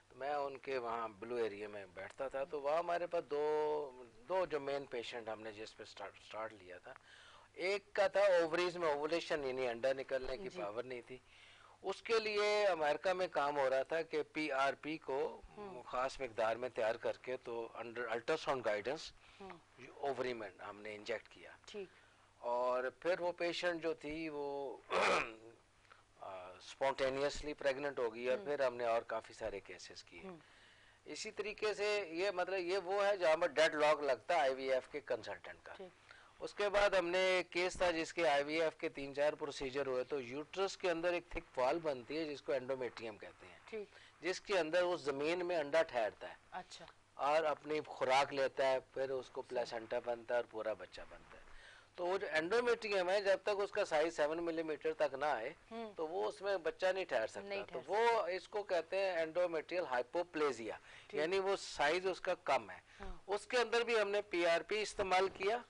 तो मैं उनके वहाँ ब्लू एरिया में बैठता था। तो वहाँ हमारे पास दो जो मेन पेशेंट हमने जिस पे स्टार्ट लिया था, एक का था ओवरीज में ओवुलेशन, यानी अंडा निकलने की पावर नहीं थी। उसके लिए अमेरिका में काम हो रहा था कि PRP को खास मिकदार में तैयार करके, तो अंडर अल्ट्रासाउंड गाइडेंस ओवरी में हमने इंजेक्ट किया। और फिर वो पेशेंट जो थी वो स्पॉन्टेनियसली प्रेग्नेंट हो गई, और फिर हमने और काफ़ी सारे केसेस किए इसी तरीके से। ये मतलब ये वो है जहाँ पर डेड लॉक लगता है IVF के कंसल्टेंट का। उसके बाद हमने एक केस था जिसके IVF के 3-4 प्रोसीजर हुए। तो यूट्रस के अंदर एक थिक वॉल बनती है जिसको एंडोमेट्रियम कहते हैं, जिसके अंदर उस जमीन में अंडा ठहरता है। अच्छा। और अपनी खुराक लेता है, फिर उसको प्लेसेंटा बनता है और पूरा बच्चा बनता है। तो वो जो एंडोमेट्रियम है, जब तक उसका साइज 7 मिलीमीटर तक ना आए तो वो उसमें बच्चा नहीं ठहर सकता। तो वो इसको कहते हैं एंडोमेट्रियल हाइपोप्लेजिया, यानी वो साइज उसका कम है। उसके अंदर भी हमने PRP इस्तेमाल किया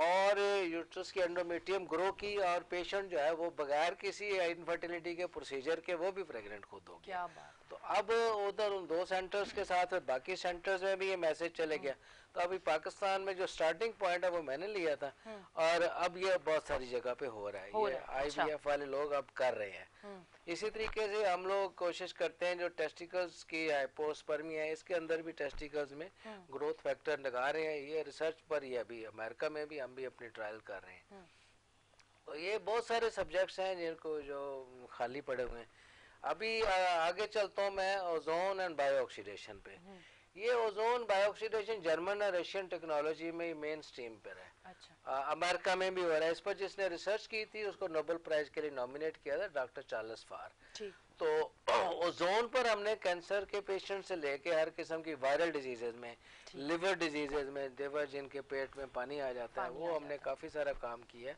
और यूट्रस की एंडोमेट्रियम ग्रो की, और पेशेंट जो है वो बगैर किसी इनफर्टिलिटी के प्रोसीजर के वो भी प्रेग्नेंट खुद हो गया। तो अब उधर उन 2 सेंटर्स के साथ बाकी सेंटर्स में भी ये मैसेज चले गया। तो अभी पाकिस्तान में जो स्टार्टिंग पॉइंट है वो मैंने लिया था, और अब ये बहुत सारी जगह पे हो रहा है। ये IVF वाले लोग अब कर रहे हैं। इसी तरीके से हम लोग कोशिश करते हैं, जो टेस्टिकल्स की हाइपोस्पर्मी है, इसके अंदर भी टेस्टिकल्स में ग्रोथ फैक्टर लगा रहे हैं। ये रिसर्च पर ही अभी अमेरिका में भी हम भी अपनी ट्रायल कर रहे हैं। तो ये बहुत सारे सब्जेक्ट्स हैं जिनको जो खाली पड़े हुए हैं। अभी आगे चलता हूँ मैं ओजोन एंड बायो ऑक्सीडेशन पे। ये ओजोन बायो ऑक्सीडेशन जर्मन और रशियन टेक्नोलॉजी में मेन स्ट्रीम पर है। अच्छा। अमेरिका में भी हो रहा है। इस पर जिसने रिसर्च की थी उसको नोबेल प्राइज के लिए नॉमिनेट किया था, डॉक्टर चार्ल्स फार। तो ओजोन पर हमने कैंसर के पेशेंट से लेके हर किस्म की वायरल डिजीजेज में, लिवर डिजीजेज में, लिवर जिनके पेट में पानी आ जाता है, वो हमने काफ़ी सारा काम किया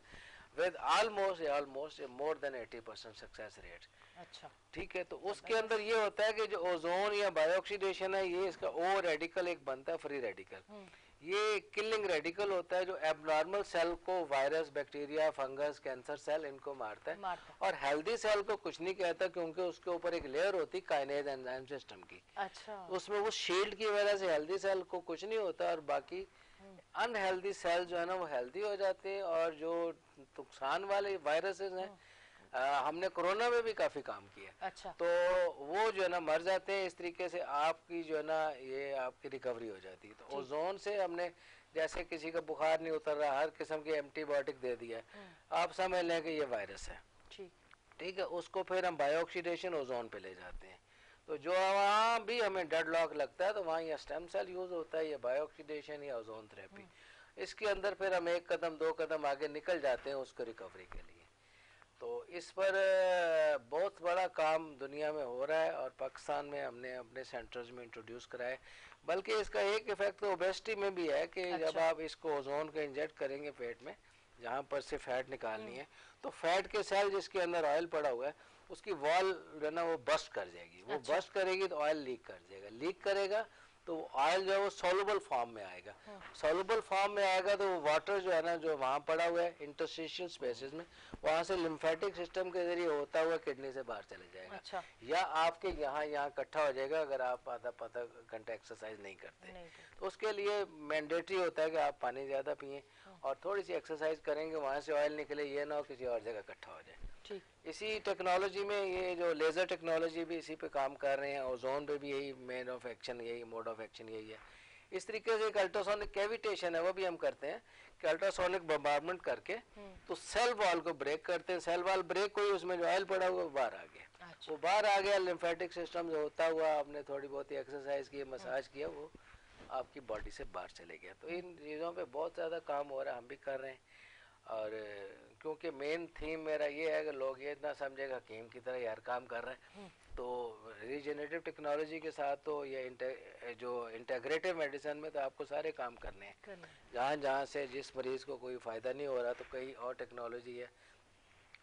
with almost more than 80% success rate. अच्छा, ठीक है। तो उसके अंदर ये होता है कि जो ओजोन या बायोऑक्सीडेशन है, ये इसका ओ रेडिकल एक बनता है, फ्री रेडिकल। ये किलिंग रेडिकल होता है जो एबनॉर्मल सेल को, virus, bacteria, fungus, cancer cell, इनको मारता है। और हेल्दी सेल को कुछ नहीं कहता, क्योंकि उसके ऊपर एक लेयर होती है काइनेज एंजाइम सिस्टम की। अच्छा। उसमें वो शील्ड की वजह से हेल्दी सेल को कुछ नहीं होता, और बाकी अनहेल्दी सेल जो है ना वो हेल्दी हो जाते हैं। और जो नुकसान वाले वायरसेस हैं, हमने कोरोना में भी काफी काम किया। अच्छा। तो वो जो है ना मर जाते हैं। इस तरीके से आपकी जो है ना ये आपकी रिकवरी हो जाती है। तो ओजोन से हमने, जैसे किसी का बुखार नहीं उतर रहा, हर किस्म की एंटीबायोटिक दे दिया, आप समझ लें कि ये वायरस है। ठीक है। उसको फिर हम बायोऑक्सीडेशन ओजोन पे ले जाते हैं। तो जो वहाँ भी हमें डेड लॉक लगता है, तो वहाँ या स्टेम सेल यूज होता है, या बायोऑक्सीडेशन या ओजोन थेरेपी। इसके अंदर फिर हम 1 कदम 2 कदम आगे निकल जाते हैं उसको रिकवरी के लिए। तो इस पर बहुत बड़ा काम दुनिया में हो रहा है और पाकिस्तान में हमने अपने सेंटर्स में इंट्रोड्यूस कराए। बल्कि इसका एक इफेक्ट तो ओबेसिटी में भी है कि जब आप इसको ओजोन को इंजेक्ट करेंगे पेट में, जहाँ पर से फैट निकालनी है, तो फैट के सेल जिसके अंदर ऑयल पड़ा हुआ है उसकी वॉल जो है ना वो बस्ट कर जाएगी। वो बस्ट करेगी तो ऑयल लीक कर जाएगा, लीक करेगा तो ऑयल जो है वो सॉल्युबल फॉर्म में आएगा। सॉल्युबल फॉर्म में आएगा तो वो वाटर जो है ना जो वहाँ पड़ा हुआ है इंटरस्टिशियल स्पेसेस में, वहाँ से लिम्फेटिक सिस्टम के जरिए होता हुआ किडनी से बाहर चले जाएगा। या आपके यहाँ इकट्ठा हो जाएगा अगर आप आधा घंटा एक्सरसाइज नहीं करते। तो उसके लिए मैंडेटरी होता है कि आप पानी ज़्यादा पिए और थोड़ी सी एक्सरसाइज करेंगे, वहाँ से ऑयल निकले, ये ना हो किसी और जगह इकट्ठा हो जाए। इसी टेक्नोलॉजी में ये जो लेज़र टेक्नोलॉजी भी इसी पे काम कर रहे हैं, ओजोन पे भी यही मेन ऑफ एक्शन, यही मोड ऑफ एक्शन यही है। इस तरीके से एक अल्ट्रासोनिक कैविटेशन है वो भी हम करते हैं कि अल्ट्रासोनिक बम्बार्डमेंट करके तो सेल वॉल को ब्रेक करते हैं। सेल वॉल ब्रेक हुई, उसमें जो ऑयल पड़ा हुआ बाहर आ गया। वो बाहर आ गया, लिम्फेटिक सिस्टम जो होता हुआ आपने थोड़ी बहुत एक्सरसाइज की, मसाज किया, वो आपकी बॉडी से बाहर चले गया। तो इन चीज़ों पे बहुत ज़्यादा काम हो रहा है, हम भी कर रहे हैं। और क्योंकि मेन थीम मेरा ये है कि लोग ये ना समझेगा हकीम की तरह यार काम कर रहे हैं, तो रीजनरेटिव टेक्नोलॉजी के साथ तो ये जो इंटेग्रेटिव मेडिसिन में तो आपको सारे काम करने हैं। जहाँ जहाँ से जिस मरीज़ को कोई फ़ायदा नहीं हो रहा तो कई और टेक्नोलॉजी है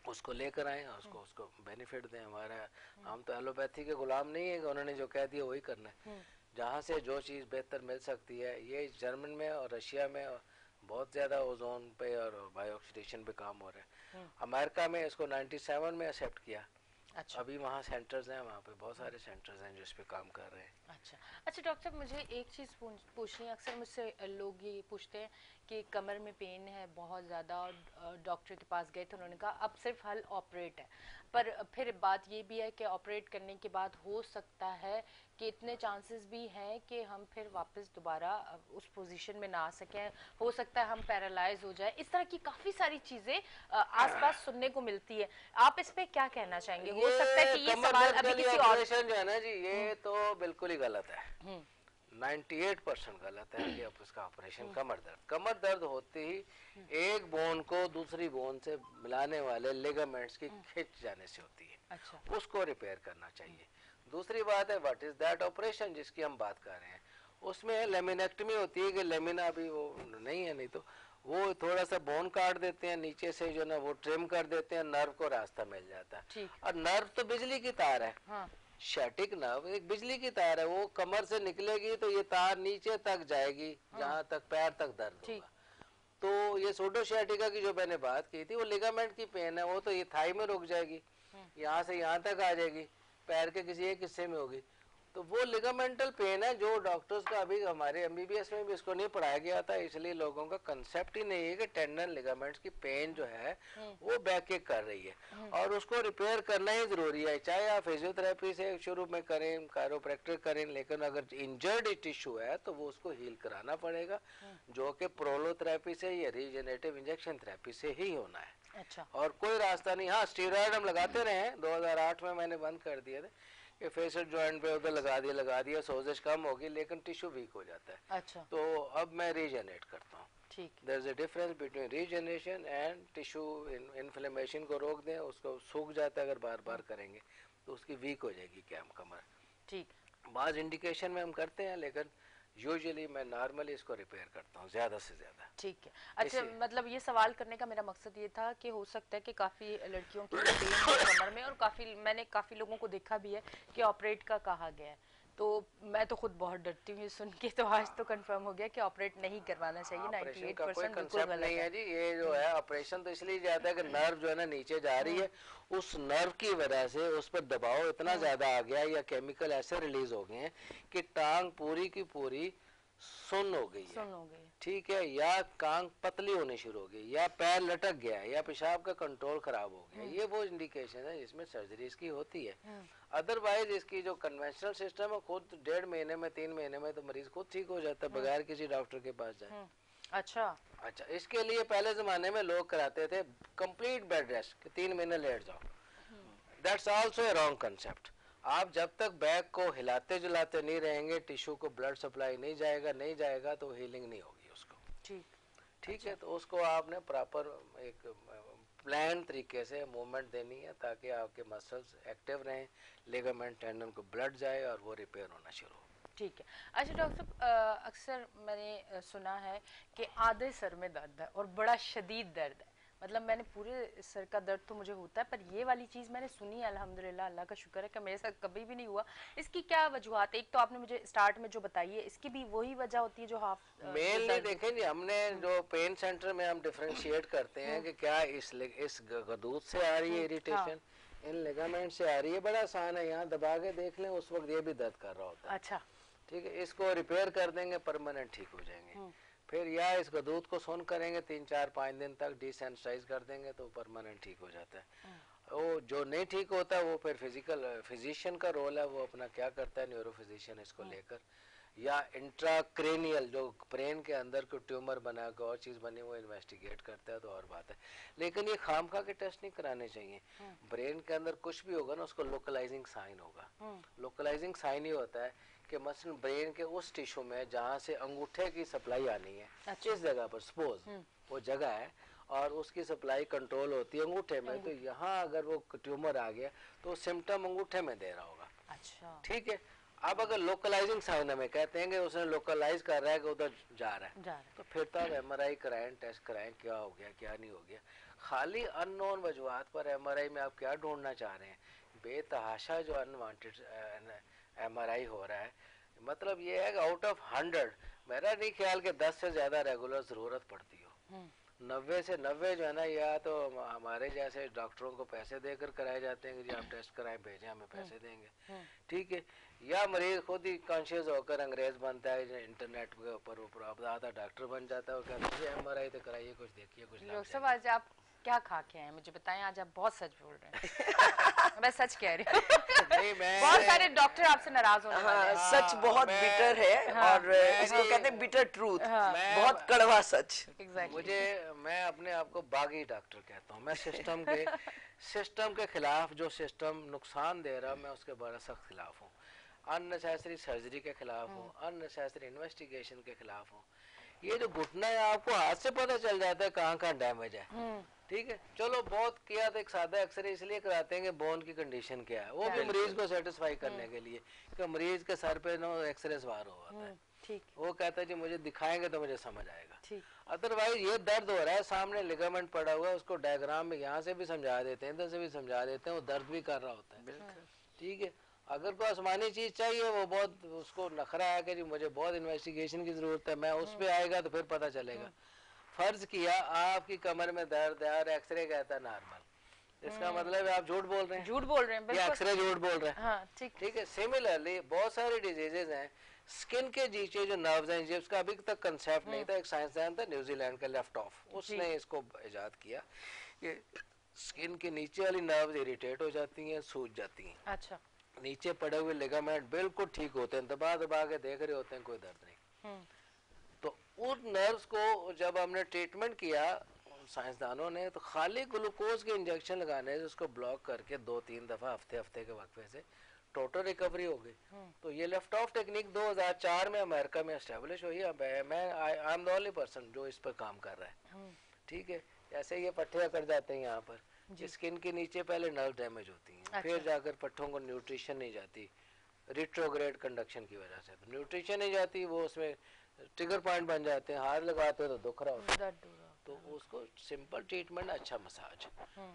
उसको लेकर आए, उसको बेनिफिट दें। हमारा हम तो एलोपैथी के गुलाम नहीं है कि उन्होंने जो कह दिया वही करना है। जहाँ से जो चीज़ बेहतर मिल सकती है, ये जर्मन में और रशिया में बहुत ज़्यादा ओजोन पे और बायो ऑक्सीडेशन पे काम हो रहा है। अमेरिका में इसको 97 में एक्सेप्ट किया। अभी वहाँ सेंटर्स हैं, वहाँ पे बहुत सारे सेंटर्स हैं जो इस पे काम कर रहे हैं। अच्छा डॉक्टर साहब, मुझे एक चीज़ पूछनी है। अक्सर मुझसे लोग ये पूछते हैं कि कमर में पेन है बहुत ज़्यादा और डॉक्टर के पास गए तो उन्होंने कहा अब सिर्फ हल ऑपरेट है, पर फिर बात ये भी है कि ऑपरेट करने के बाद हो सकता है कि इतने चांसेस भी हैं कि हम फिर वापस दोबारा उस पोजीशन में ना आ सकें, हो सकता है हम पैरालाइज हो जाए। इस तरह की काफ़ी सारी चीज़ें आसपास सुनने को मिलती है। आप इस पे क्या कहना चाहेंगे? हो सकता है कि ये सवाल अभी किसी और जो है ना जी, ये तो बिल्कुल ही गलत है, 98% गलत है कि आप उसका ऑपरेशन। कमर दर्द होते ही एक बोन को दूसरी बोन से मिलाने वाले लिगामेंट्स की खिंच जाने से होती है। उसको रिपेयर करना चाहिए। दूसरी बात है व्हाट इज दैट ऑपरेशन जिसकी हम बात कर रहे हैं, उसमें लेमिनेक्टमी होती है कि लेमिना अभी वो नहीं है, नहीं तो वो थोड़ा सा बोन काट देते हैं नीचे से जो ना वो ट्रिम कर देते हैं, नर्व को रास्ता मिल जाता है। और नर्व तो बिजली की तार है, शैटिक नर्व एक बिजली की तार है, वो कमर से निकलेगी तो ये तार नीचे तक जाएगी जहाँ तक पैर तक दर्द होगा। तो ये सोडोशैटिका की जो मैंने बात की थी वो लिगामेंट की पेन है, वो तो ये थाई में रुक जाएगी, यहाँ से यहाँ तक आ जाएगी, पैर के किसी एक हिस्से में होगी। तो वो लिगामेंटल पेन है जो डॉक्टर्स का अभी हमारे एमबीबीएस में भी इसको नहीं पढ़ाया गया था, इसलिए लोगों का कंसेप्ट ही नहीं है कि टेंडन लिगामेंट्स की पेन जो है वो बैक एक कर रही है और उसको रिपेयर करना ही जरूरी है। चाहे आप फिजियोथेरेपी से शुरू में करें, कायरोप्रैक्टर करें, लेकिन अगर इंजर्ड टिश्यू है तो वो उसको हील कराना पड़ेगा, जो कि प्रोलोथेरेपी से या रीजनरेटिव इंजेक्शन थेरेपी से ही होना है। और कोई रास्ता नहीं। हाँ, स्टीरॉयड हम लगाते रहे हैं, 2008 में मैंने बंद कर दिए थे कि फेसियल जॉइंट पे उधर लगा दिया सोजिश कम होगी, लेकिन टिश्यू वीक हो जाता है। तो अब मैं रीजनरेट करता हूँ। There is a difference between regeneration and tissue. Inflammation को रोक दें, उसको सूख जाता है अगर बार बार करेंगे तो उसकी वीक हो जाएगी क्या कमर। बाज इंडिकेशन में हम करते हैं, लेकिन यूजुअली मैं नॉर्मली इसको रिपेयर करता हूँ ज़्यादा से ज़्यादा। ठीक है। अच्छा, मतलब ये सवाल करने का मेरा मकसद ये था कि हो सकता है कि काफ़ी लड़कियों की पेन है कमर में और मैंने काफ़ी लोगों को देखा भी है कि ऑपरेट का कहा गया है, तो मैं तो खुद बहुत डरती हूँ सुन के, तो आज तो कंफर्म हो गया कि ऑपरेट नहीं करवाना चाहिए। 98% बिल्कुल गलत नहीं है जी। ये जो है ऑपरेशन तो इसलिए जाता है कि नर्व जो है ना नीचे जा रही है, उस नर्व की वजह से उस पर दबाव इतना ज्यादा आ गया या केमिकल ऐसे रिलीज हो गए हैं कि टांग पूरी की पूरी सुन्न हो गई है, ठीक है, या टांग पतली होनी शुरू हो गई, या पैर लटक गया, या पेशाब का कंट्रोल खराब हो गया। ये वो इंडिकेशन है जिसमें सर्जरी इसकी होती है। अदरवाइज इसकी जो कन्वेंशनल सिस्टम है, खुद 1.5 महीने में 3 महीने में तो मरीज खुद ठीक हो जाता है बगैर किसी डॉक्टर के पास जाए। अच्छा, इसके लिए पहले जमाने में लोग कराते थे कंप्लीट बेड रेस्ट कि 3 महीने लेट जाओ। That's also a wrong concept. आप जब तक बैक को हिलाते जुलाते नहीं रहेंगे, टिश्यू को ब्लड सप्लाई नहीं जाएगा तो हीलिंग नहीं होगी उसको। ठीक है, तो उसको आपने प्रॉपर एक प्लान तरीके से मूवमेंट देनी है ताकि आपके मसल्स एक्टिव रहें, लिगामेंट टेंडन को ब्लड जाए और वो रिपेयर होना शुरू हो। ठीक है। अच्छा डॉक्टर साहब, अक्सर मैंने सुना है कि आधे सर में दर्द है और बड़ा शदीद दर्द है, मतलब मैंने पूरे सर का दर्द तो मुझे होता है, पर ये वाली चीज़ मैंने सुनी है, अल्हम्दुलिल्लाह, अल्लाह का शुक्र है कि मेरे साथ कभी भी नहीं हुआ। इसकी क्या वजूहत है? एक तो आपने मुझे स्टार्ट में जो बताई है, इसकी भी वही वजह होती है जो मेनली देखें जी, हमने जो पेन सेंटर में हम डिफरेंशिएट करते हैं कि क्या इस गदूद से आ रही है इरिटेशन, इन लिगामेंट से आ रही है। बड़ा आसान है, यहाँ दबा के देख लें, उस वक्त ये भी दर्द कर रहा होता है। अच्छा, ठीक है, इसको रिपेयर कर देंगे, परमानेंट ठीक हो जाएंगे। फिर या इस गदूद को सुन करेंगे 3-4-5 दिन तक, डिसेंसिटाइज कर देंगे तो परमानेंट ठीक हो जाता है। वो जो नहीं ठीक होता वो फिर फिजिशियन का रोल है, वो अपना क्या करता है, न्यूरो फिजिशियन इसको लेकर, या इंट्राक्रेनियल जो ब्रेन के अंदर कोई ट्यूमर बना के और चीज़ बनी वो इन्वेस्टिगेट करता है तो और बात है। लेकिन ये खामखा के टेस्ट नहीं कराने चाहिए। ब्रेन के अंदर कुछ भी होगा ना, उसको लोकलाइजिंग साइन होगा। लोकलाइजिंग साइन ही होता है कि मसलन ब्रेन के उस टिश्यू में जहाँ से अंगूठे की सप्लाई आनी है, अच्छा। इस जगह पर सपोज वो जगह है और उसकी सप्लाई कंट्रोल होती है अंगूठे में, तो यहाँ अगर वो ट्यूमर आ गया तो सिम्टम अंगूठे में दे रहा होगा। अच्छा, ठीक है। अब अगर लोकलाइजिंग साइन हमें कहते हैं कि उसने लोकलाइज कर रहा है कि उधर जा रहा है, तो फिर तो आप MRI कराएं, टेस्ट कराएं, क्या हो गया क्या नहीं हो गया। खाली अननोन वजूहत पर MRI में आप क्या ढूंढना चाह रहे हैं? बेतहाशा जो अनवांटेड MRI हो रहा है, मतलब ये है कि आउट ऑफ 100 मेरा नहीं ख्याल कि 10 से ज्यादा रेगुलर जरूरत पड़ती हो। 90 से 90 जो है ना, या तो हमारे जैसे डॉक्टरों को पैसे देकर कराए जाते हैं कि जी आप टेस्ट कराएं, भेजें, हमें पैसे देंगे। ठीक है, या मरीज खुद ही कॉन्शियस होकर अंग्रेज बनता है, इंटरनेट के ऊपर आधा डॉक्टर बन जाता है और कहता है MRI तो कराइए, कुछ देखिए, कुछ डॉक्टर साहब आज आप क्या खा के हैं मुझे बताएं? आज आप बहुत सच बोल रहे हैं। मैं सच कह रही हूँ। बहुत सारे डॉक्टर आपसे नाराज होने वाले हैं। सच बहुत बिटर है और इसको कहते हैं बिटर ट्रूथ, बहुत कड़वा सच। मैं अपने आप को बागी डॉक्टर कहता हूँ। मैं सिस्टम के खिलाफ, जो सिस्टम नुकसान दे रहा, मैं उसके बड़ा सख्त खिलाफ हूँ। अननेसेसरी सर्जरी के खिलाफ हूँ, अननेसेसरी इन्वेस्टिगेशन के खिलाफ हूँ। ये जो घुटना है, आपको हाथ से पता चल जाता है कहाँ कहाँ डैमेज है। ठीक है, चलो बहुत किया तो एक सादा एक्सरे इसलिए कराते हैं कि बोन की कंडीशन क्या है, वो भी मरीज को सेटिस्फाई करने के लिए कि मरीज के सर पे नो एक्सरे सवार हो जाता है। ठीक, वो कहता है जी मुझे दिखाएंगे तो मुझे समझ आएगा। अदरवाइज ये दर्द हो रहा है, सामने लिगामेंट पड़ा हुआ है, उसको डायग्राम में यहाँ से भी समझा देते हैं, इधर से भी समझा देते हैं, वो दर्द भी कर रहा होता है। ठीक है, अगर कोई आसमानी चीज चाहिए, वो बहुत उसको नखरा है कि जी मुझे बहुत इन्वेस्टिगेशन की जरूरत है, मैं उस पे आएगा तो फिर पता चलेगा। फर्ज किया आपकी कमर में दर्द है और एक्सरे कहता है नॉर्मल, इसका मतलब है आप झूठ बोल रहे हैं। झूठ बोल रहे हैं, या एक्सरे झूठ बोल रहे हैं। हाँ, ठीक है। सिमिलरली बहुत सारे डिजीजेज हैं, स्किन के नीचे जो नर्व्स हैं, जिसका अभी तक कंसेप्ट नहीं था। एक साइंसदान था न्यूजीलैंड का, लेफ्ट ऑफ, उसने इसको इजाद किया कि स्किन के नीचे वाली नर्व्स इरिटेट हो जाती हैं, सूज जाती हैं। अच्छा, नीचे पड़े हुए लिगामेंट बिल्कुल ठीक होते हैं, दबा दबा के देख रहे होते हैं, कोई दर्द नहीं। तो उन नर्व्स को जब हमने ट्रीटमेंट किया साइंसदानों ने, तो खाली ग्लूकोज के इंजेक्शन लगाने से उसको ब्लॉक करके 2-3 दफा हफ्ते के वक्फे से टोटल रिकवरी हो गई। तो ये लेफ्ट ऑफ टेक्निक 2004 में अमेरिका में एस्टेब्लिश हुई है। मैं I am the only person जो इस पर काम कर रहा है। ठीक है, ऐसे ये पट्टे अकड़ जाते हैं यहाँ पर, स्किन के नीचे पहले नर्व डैमेज होती हैं। अच्छा। फिर जाकर पट्टों को न्यूट्रिशन नहीं जाती, रिट्रोग्रेड कंडक्शन की वजह से, तो न्यूट्रिशन नहीं जाती, वो उसमें ट्रिगर पॉइंट बन जाते हैं, हाथ लगाते हो तो दुख रहा होता है। तो उसको सिंपल ट्रीटमेंट, अच्छा मसाज,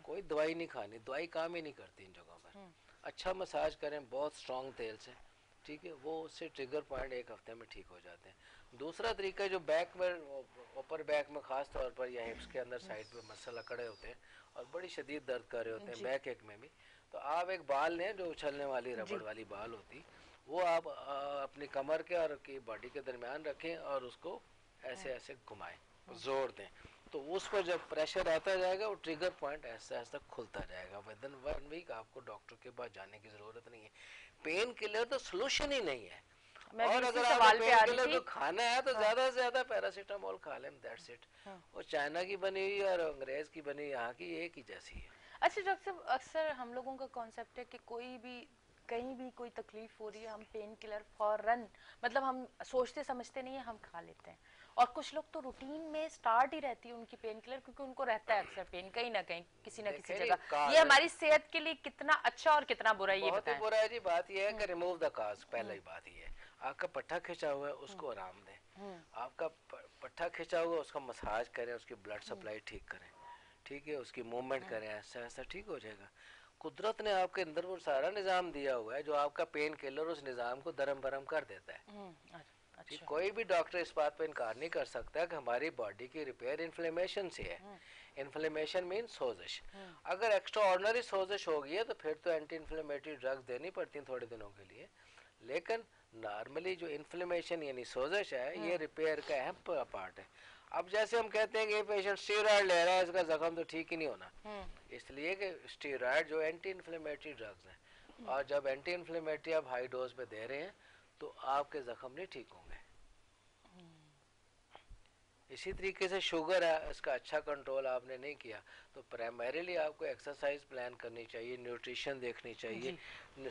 कोई दवाई नहीं खानी, दवाई काम ही नहीं करती इन जगहों पर। अच्छा मसाज करें बहुत स्ट्रॉन्ग तेल से, ठीक है, वो उससे ट्रिगर पॉइंट 1 हफ्ते में ठीक हो जाते हैं। दूसरा तरीका जो बैक में, ऊपर बैक में खास तौर पर या हिप्स के अंदर साइड पे मसल अकड़े होते हैं और बड़ी शदीद दर्द कर रहे होते हैं, बैक एक में भी, तो आप एक बाल लें जो उछलने वाली रबड़ वाली बाल होती, वो आप अपनी कमर के और की बॉडी के दरमियान रखें और उसको ऐसे ऐसे घुमाएं, जोर दें, तो उस पर जब प्रेशर आता जाएगा वो ट्रिगर पॉइंट ऐसा ऐसा खुलता जाएगा। विद इन 1 वीक आपको डॉक्टर के पास जाने की जरूरत नहीं है। पेन किलर तो सोल्यूशन ही नहीं है। और अगर आपको पेन किलर को खाना है तो ज्यादा से ज्यादा पैरासीटामोल खा लें, दैट्स इट। वो चाइना की बनी हुई और अंग्रेज की बनी यहाँ की एक ही जैसी है। अच्छा डॉक्टर साहब, अक्सर हम लोगों का कॉन्सेप्ट है कि कोई भी कहीं भी कोई तकलीफ हो रही है हम पेन किलर फौरन, मतलब हम सोचते समझते नहीं है, हम खा लेते हैं। और कुछ लोग तो रूटीन में स्टार्ट ही रहती है उनकी पेन किलर, क्योंकि उनको रहता है अक्सर पेन कहीं ना कहीं किसी ना किसी जगह। ये हमारी सेहत के लिए कितना अच्छा और कितना बुरा, ये बहुत ही बताएं। बुरा है जी। बात ये है कि रिमूव द काज, पहला ही बात ये है। आपका पट्टा खिंचा हुआ है, उसको आराम दें। आपका पट्टा खिंचा हुआ है, उसका मसाज करें, उसकी ब्लड सप्लाई ठीक करें, ठीक है, उसकी मूवमेंट करें, ऐसा ऐसा ठीक हो जाएगा। कुदरत ने आपके अंदर वो सारा निज़ाम दिया हुआ है जो आपका पेन किलर उस निज़ाम को दरम बरम कर देता है। अच्छा। कोई भी डॉक्टर इस बात पे इनकार नहीं कर सकता कि हमारी बॉडी की रिपेयर इन्फ्लेमेशन से है। इन्फ्लेमेशन मीन सोजिश। अगर एक्स्ट्रा ऑर्डिनरी सोजिश हो गई है तो फिर तो एंटी इन्फ्लेमेटरी ड्रग्स देनी पड़ती हैं थोड़े दिनों के लिए, लेकिन नॉर्मली जो इन्फ्लेमेशन यानी सोजिश है ये रिपेयर का अहम पार्ट है। अब जैसे हम कहते हैं कि ये पेशेंट स्टेरॉयड ले रहा है, इसका जख्म तो ठीक ही नहीं होना, इसलिए कि स्टेरॉयड जो एंटी इन्फ्लेमेटरी ड्रग्स हैं, और जब एंटी इन्फ्लेमेटरी आप हाई डोज पे दे रहे हैं तो आपके जख्म नहीं ठीक होंगे। इसी तरीके से शुगर है, इसका अच्छा कंट्रोल आपने नहीं किया तो प्राइमरीली आपको एक्सरसाइज प्लान करनी चाहिए, न्यूट्रिशन देखनी चाहिए,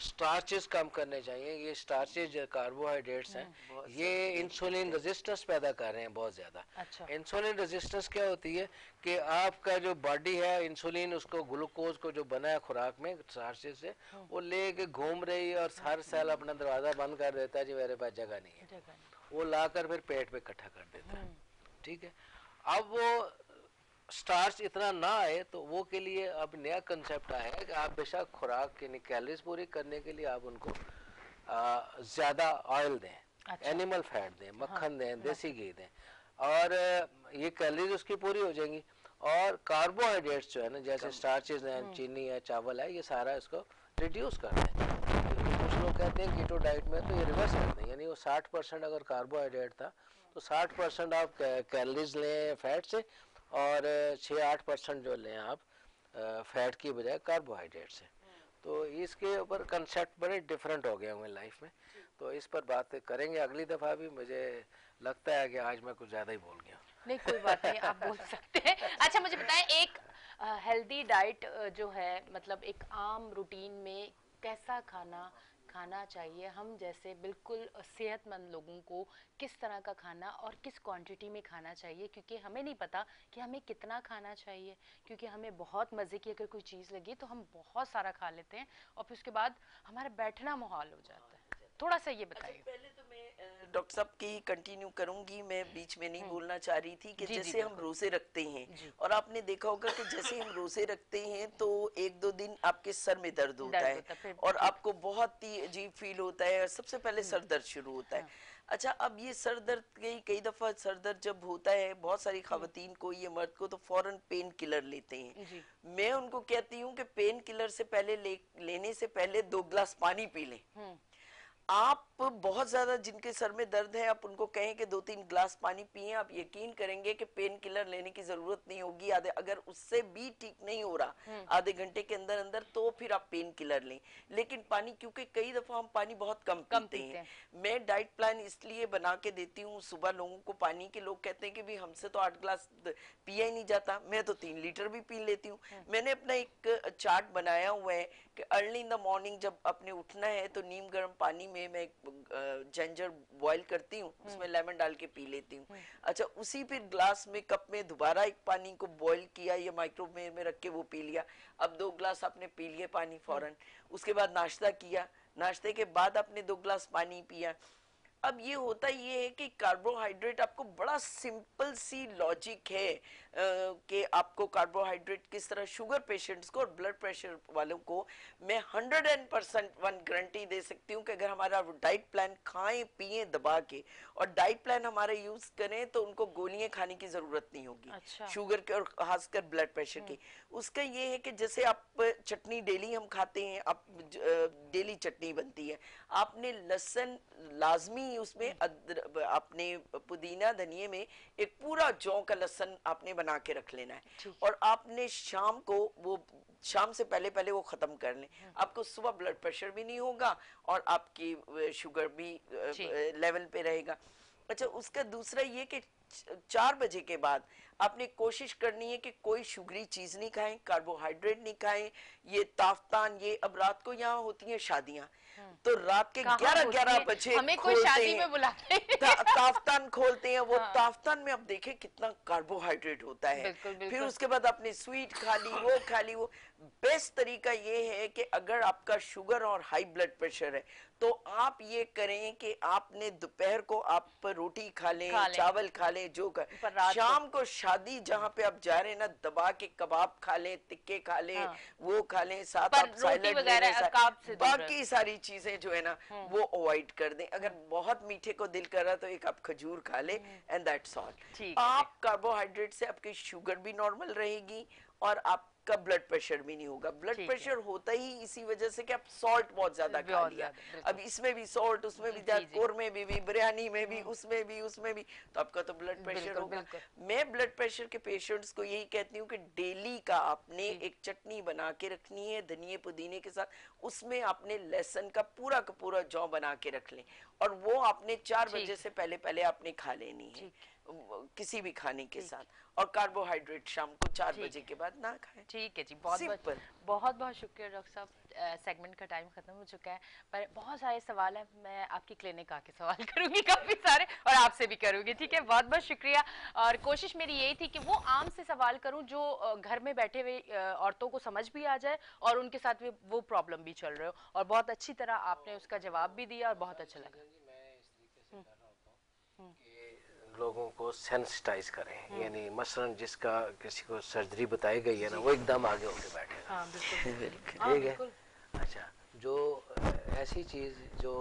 स्टार्चेस कम करने चाहिए। ये स्टार्चेस कार्बोहाइड्रेट्स हैं, ये इंसुलिन रेजिस्टेंस पैदा कर रहे हैं बहुत ज़्यादा। अच्छा। इंसुलिन रेजिस्टेंस क्या होती है कि आपका जो बॉडी है इंसुलिन उसको ग्लूकोज को जो बना है खुराक में स्टार्चेस से वो लेके घूम रही है और हर सेल अपना दरवाज़ा बंद कर देता है, जी मेरे पास जगह नहीं है, वो लाकर फिर पेट पे इकट्ठा कर देता है। ठीक है, अब वो स्टार्च इतना ना आए तो वो के लिए अब नया कंसेप्ट आया है कि आप बेशक खुराक यानी कैलोरीज पूरी करने के लिए आप उनको ज़्यादा ऑयल दें, अच्छा। एनिमल फैट दें, मक्खन दें, देसी घी दें, और ये कैलोरीज उसकी पूरी हो जाएंगी। और कार्बोहाइड्रेट्स जो है ना, जैसे स्टार्चेज हैं, चीनी है, चावल है, ये सारा इसको रिड्यूस कर दें। कुछ लोग कहते हैं कीटो डाइट में तो ये रिवर्स कर दें, यानी वो 60% अगर कार्बोहाइड्रेट था तो 60% आप कैलोरीज लें फैट से और 6-8% जो लें आप फैट की बजाय कार्बोहाइड्रेट से। तो इसके ऊपर कंसेप्ट बड़े डिफरेंट हो गए होंगे लाइफ में, तो इस पर बात करेंगे अगली दफ़ा भी। मुझे लगता है कि आज मैं कुछ ज़्यादा ही बोल गया। नहीं कोई बात नहीं, आप बोल सकते हैं। अच्छा मुझे बताएं, एक हेल्दी डाइट जो है, मतलब एक आम रूटीन में कैसा खाना खाना चाहिए, हम जैसे बिल्कुल सेहतमंद लोगों को किस तरह का खाना और किस क्वांटिटी में खाना चाहिए, क्योंकि हमें नहीं पता कि हमें कितना खाना चाहिए, क्योंकि हमें बहुत मज़े की अगर कोई चीज़ लगी तो हम बहुत सारा खा लेते हैं और फिर उसके बाद हमारा बैठना मुहाल हो जाता है। थोड़ा सा ये बताइए। पहले तो मैं डॉक्टर साहब की कंटिन्यू करूंगी, मैं बीच में नहीं बोलना चाह रही थी कि जैसे हम रोजे रखते हैं और आपने देखा होगा कि जैसे हम रोजे रखते हैं तो 1-2 दिन आपके सर में दर्द होता है और आपको बहुत ही अजीब फील होता है, सबसे पहले सर दर्द शुरू होता है। अच्छा, अब ये सर दर्द कई दफा सर दर्द जब होता है बहुत सारी खवातीन को, ये मर्द को, तो फौरन पेन किलर लेते हैं। मैं उनको कहती हूँ कि पेन किलर से पहले लेने से पहले 2 गिलास पानी पी लें। आप बहुत ज्यादा जिनके सर में दर्द है आप उनको कहें कि 2-3 गिलास पानी पिए, आप यकीन करेंगे कि पेन किलर लेने की जरूरत नहीं होगी। अगर उससे भी ठीक नहीं हो रहा आधे घंटे के अंदर अंदर तो फिर आप पेन किलर लें, लेकिन पानी, क्योंकि कई दफा हम पानी बहुत कम पीते हैं। मैं डाइट प्लान इसलिए बना के देती हूँ सुबह लोगों को पानी के। लोग कहते हैं कि भी हमसे तो 8 गिलास पिया ही नहीं जाता, मैं तो 3 लीटर भी पी लेती हूँ। मैंने अपना एक चार्ट बनाया हुआ है कि अर्ली इन द मॉर्निंग जब आपने उठना है तो नीम गर्म पानी में मैं जिंजर बॉईल करती हूँ, उसमें लेमन डाल के पी लेती हूँ। अच्छा, उसी फिर ग्लास में कप में दोबारा एक पानी को बॉईल किया या माइक्रोवेव में रख के वो पी लिया। अब 2 गिलास आपने पी लिए पानी फौरन। उसके बाद नाश्ता किया, नाश्ते के बाद आपने 2 गिलास पानी पिया। अब ये होता ये है कि कार्बोहाइड्रेट, आपको बड़ा सिंपल सी लॉजिक है कि आपको कार्बोहाइड्रेट किस तरह, शुगर पेशेंट्स को और ब्लड प्रेशर वालों को मैं 100% गारंटी दे सकती हूँ कि अगर हमारा डाइट प्लान खाएं पिए दबा के और डाइट प्लान हमारा यूज करें तो उनको गोलियां खाने की जरूरत नहीं होगी। अच्छा। शुगर के और खासकर ब्लड प्रेशर की। उसका ये है कि जैसे आप चटनी डेली हम खाते हैं, आप डेली चटनी बनती है, आपने लहसुन लाजमी उसमें आपने पुदीना धनिये में एक पूरा जौ का लहसुन आपने बना के रख लेना है और आपने शाम को वो शाम से पहले वो खत्म कर लें। आपको सुबह ब्लड प्रेशर भी नहीं होगा और आपकी शुगर भी लेवल पे रहेगा। अच्छा, उसका दूसरा ये कि 4 बजे के बाद आपने कोशिश करनी है कि कोई शुगरी चीज नहीं खाएं, कार्बोहाइड्रेट नहीं खाएं। ये ताफ्तान, ये अब रात को यहाँ होती हैं शादियां, तो रात के 11-11 बजे हमें कोई शादी में बुलाते हैं ताफ्तान खोलते हैं। वो ताफ्तान में अब देखें कितना कार्बोहाइड्रेट होता है। फिर उसके बाद आपने स्वीट खा ली, वो खा ली। वो बेस्ट तरीका ये है कि अगर आपका शुगर और हाई ब्लड प्रेशर है तो आप ये करें कि आपने दोपहर को आप रोटी खा लें, चावल खा लें, जो शाम को शादी जहाँ पे आप जा रहे हैं ना, दबा के कबाब खा लें, टिक्के खा लें, वो खा लें, साथ आप सैलेड ले लें, बाकी सारी चीजें जो है ना वो अवॉइड कर दें। अगर बहुत मीठे को दिल कर रहा तो एक आप खजूर खा लें एंड दैट्स ऑल। आप कार्बोहाइड्रेट से आपकी शुगर भी नॉर्मल रहेगी और आपका ब्लड प्रेशर भी नहीं होगा। ब्लड प्रेशर होता ही इसी वजह से कि आप सॉल्ट बहुत ज्यादा खा लिया। अब इसमें भी सॉल्ट, उसमें भी कोरमे में भी, बिरयानी में भी, उसमें भी तो आपका तो ब्लड प्रेशर होगा। मैं ब्लड प्रेशर के पेशेंट्स को यही कहती हूँ कि डेली का आपने एक चटनी बना के रखनी है धनिए पुदीने के साथ, उसमें आपने लहसुन का पूरा जौ बना के रख लें और वो आपने 4 बजे से पहले आपने खा लेनी है किसी भी खाने के साथ, और कार्बोहाइड्रेट शाम को 4 बजे के बाद ना खाएं। ठीक है जी, बहुत शुक्रिया डॉक्टर साहब। सेगमेंट का टाइम खत्म हो चुका है, पर बहुत सारे सवाल हैं, मैं आपकी क्लिनिक आके सवाल करूंगी काफी सारे, और आपसे भी करूंगी। ठीक है, बहुत शुक्रिया। और कोशिश मेरी यही थी कि वो आम से सवाल करूं जो घर में बैठे हुए औरतों को समझ भी आ जाए और उनके साथ वो प्रॉब्लम भी चल रहे हो, और बहुत अच्छी तरह आपने उसका जवाब भी दिया और बहुत अच्छा लगा। लोगों को सेंसिटाइज करें, यानी मसलन जिसका किसी को सर्जरी बताई गई है ना, वो एकदम आगे होके बैठेगा। ठीक है। अच्छा, जो ऐसी चीज जो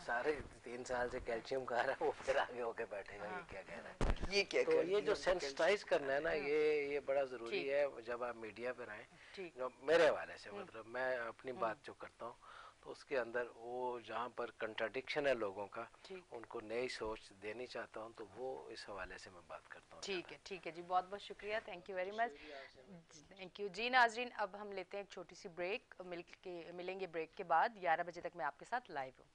सारे 3 साल से कैल्शियम खा रहा है वो फिर आगे होके बैठेगा, ये क्या कह रहा है, ये क्या तो ये जो सेंसिटाइज करना है ना, ये बड़ा जरूरी है। जब आप मीडिया पर आए, जो मेरे हवाले से, मतलब मैं अपनी बात जो करता हूँ तो उसके अंदर वो जहाँ पर कंट्राडिक्शन है लोगों का, उनको नई सोच देनी चाहता हूँ, तो वो इस हवाले से मैं बात करता हूँ। ठीक है जी, बहुत शुक्रिया, thank you very much. Thank you जी। नाजरीन, अब हम लेते हैं एक छोटी सी ब्रेक, मिलेंगे ब्रेक के बाद। 11 बजे तक मैं आपके साथ लाइव हूँ।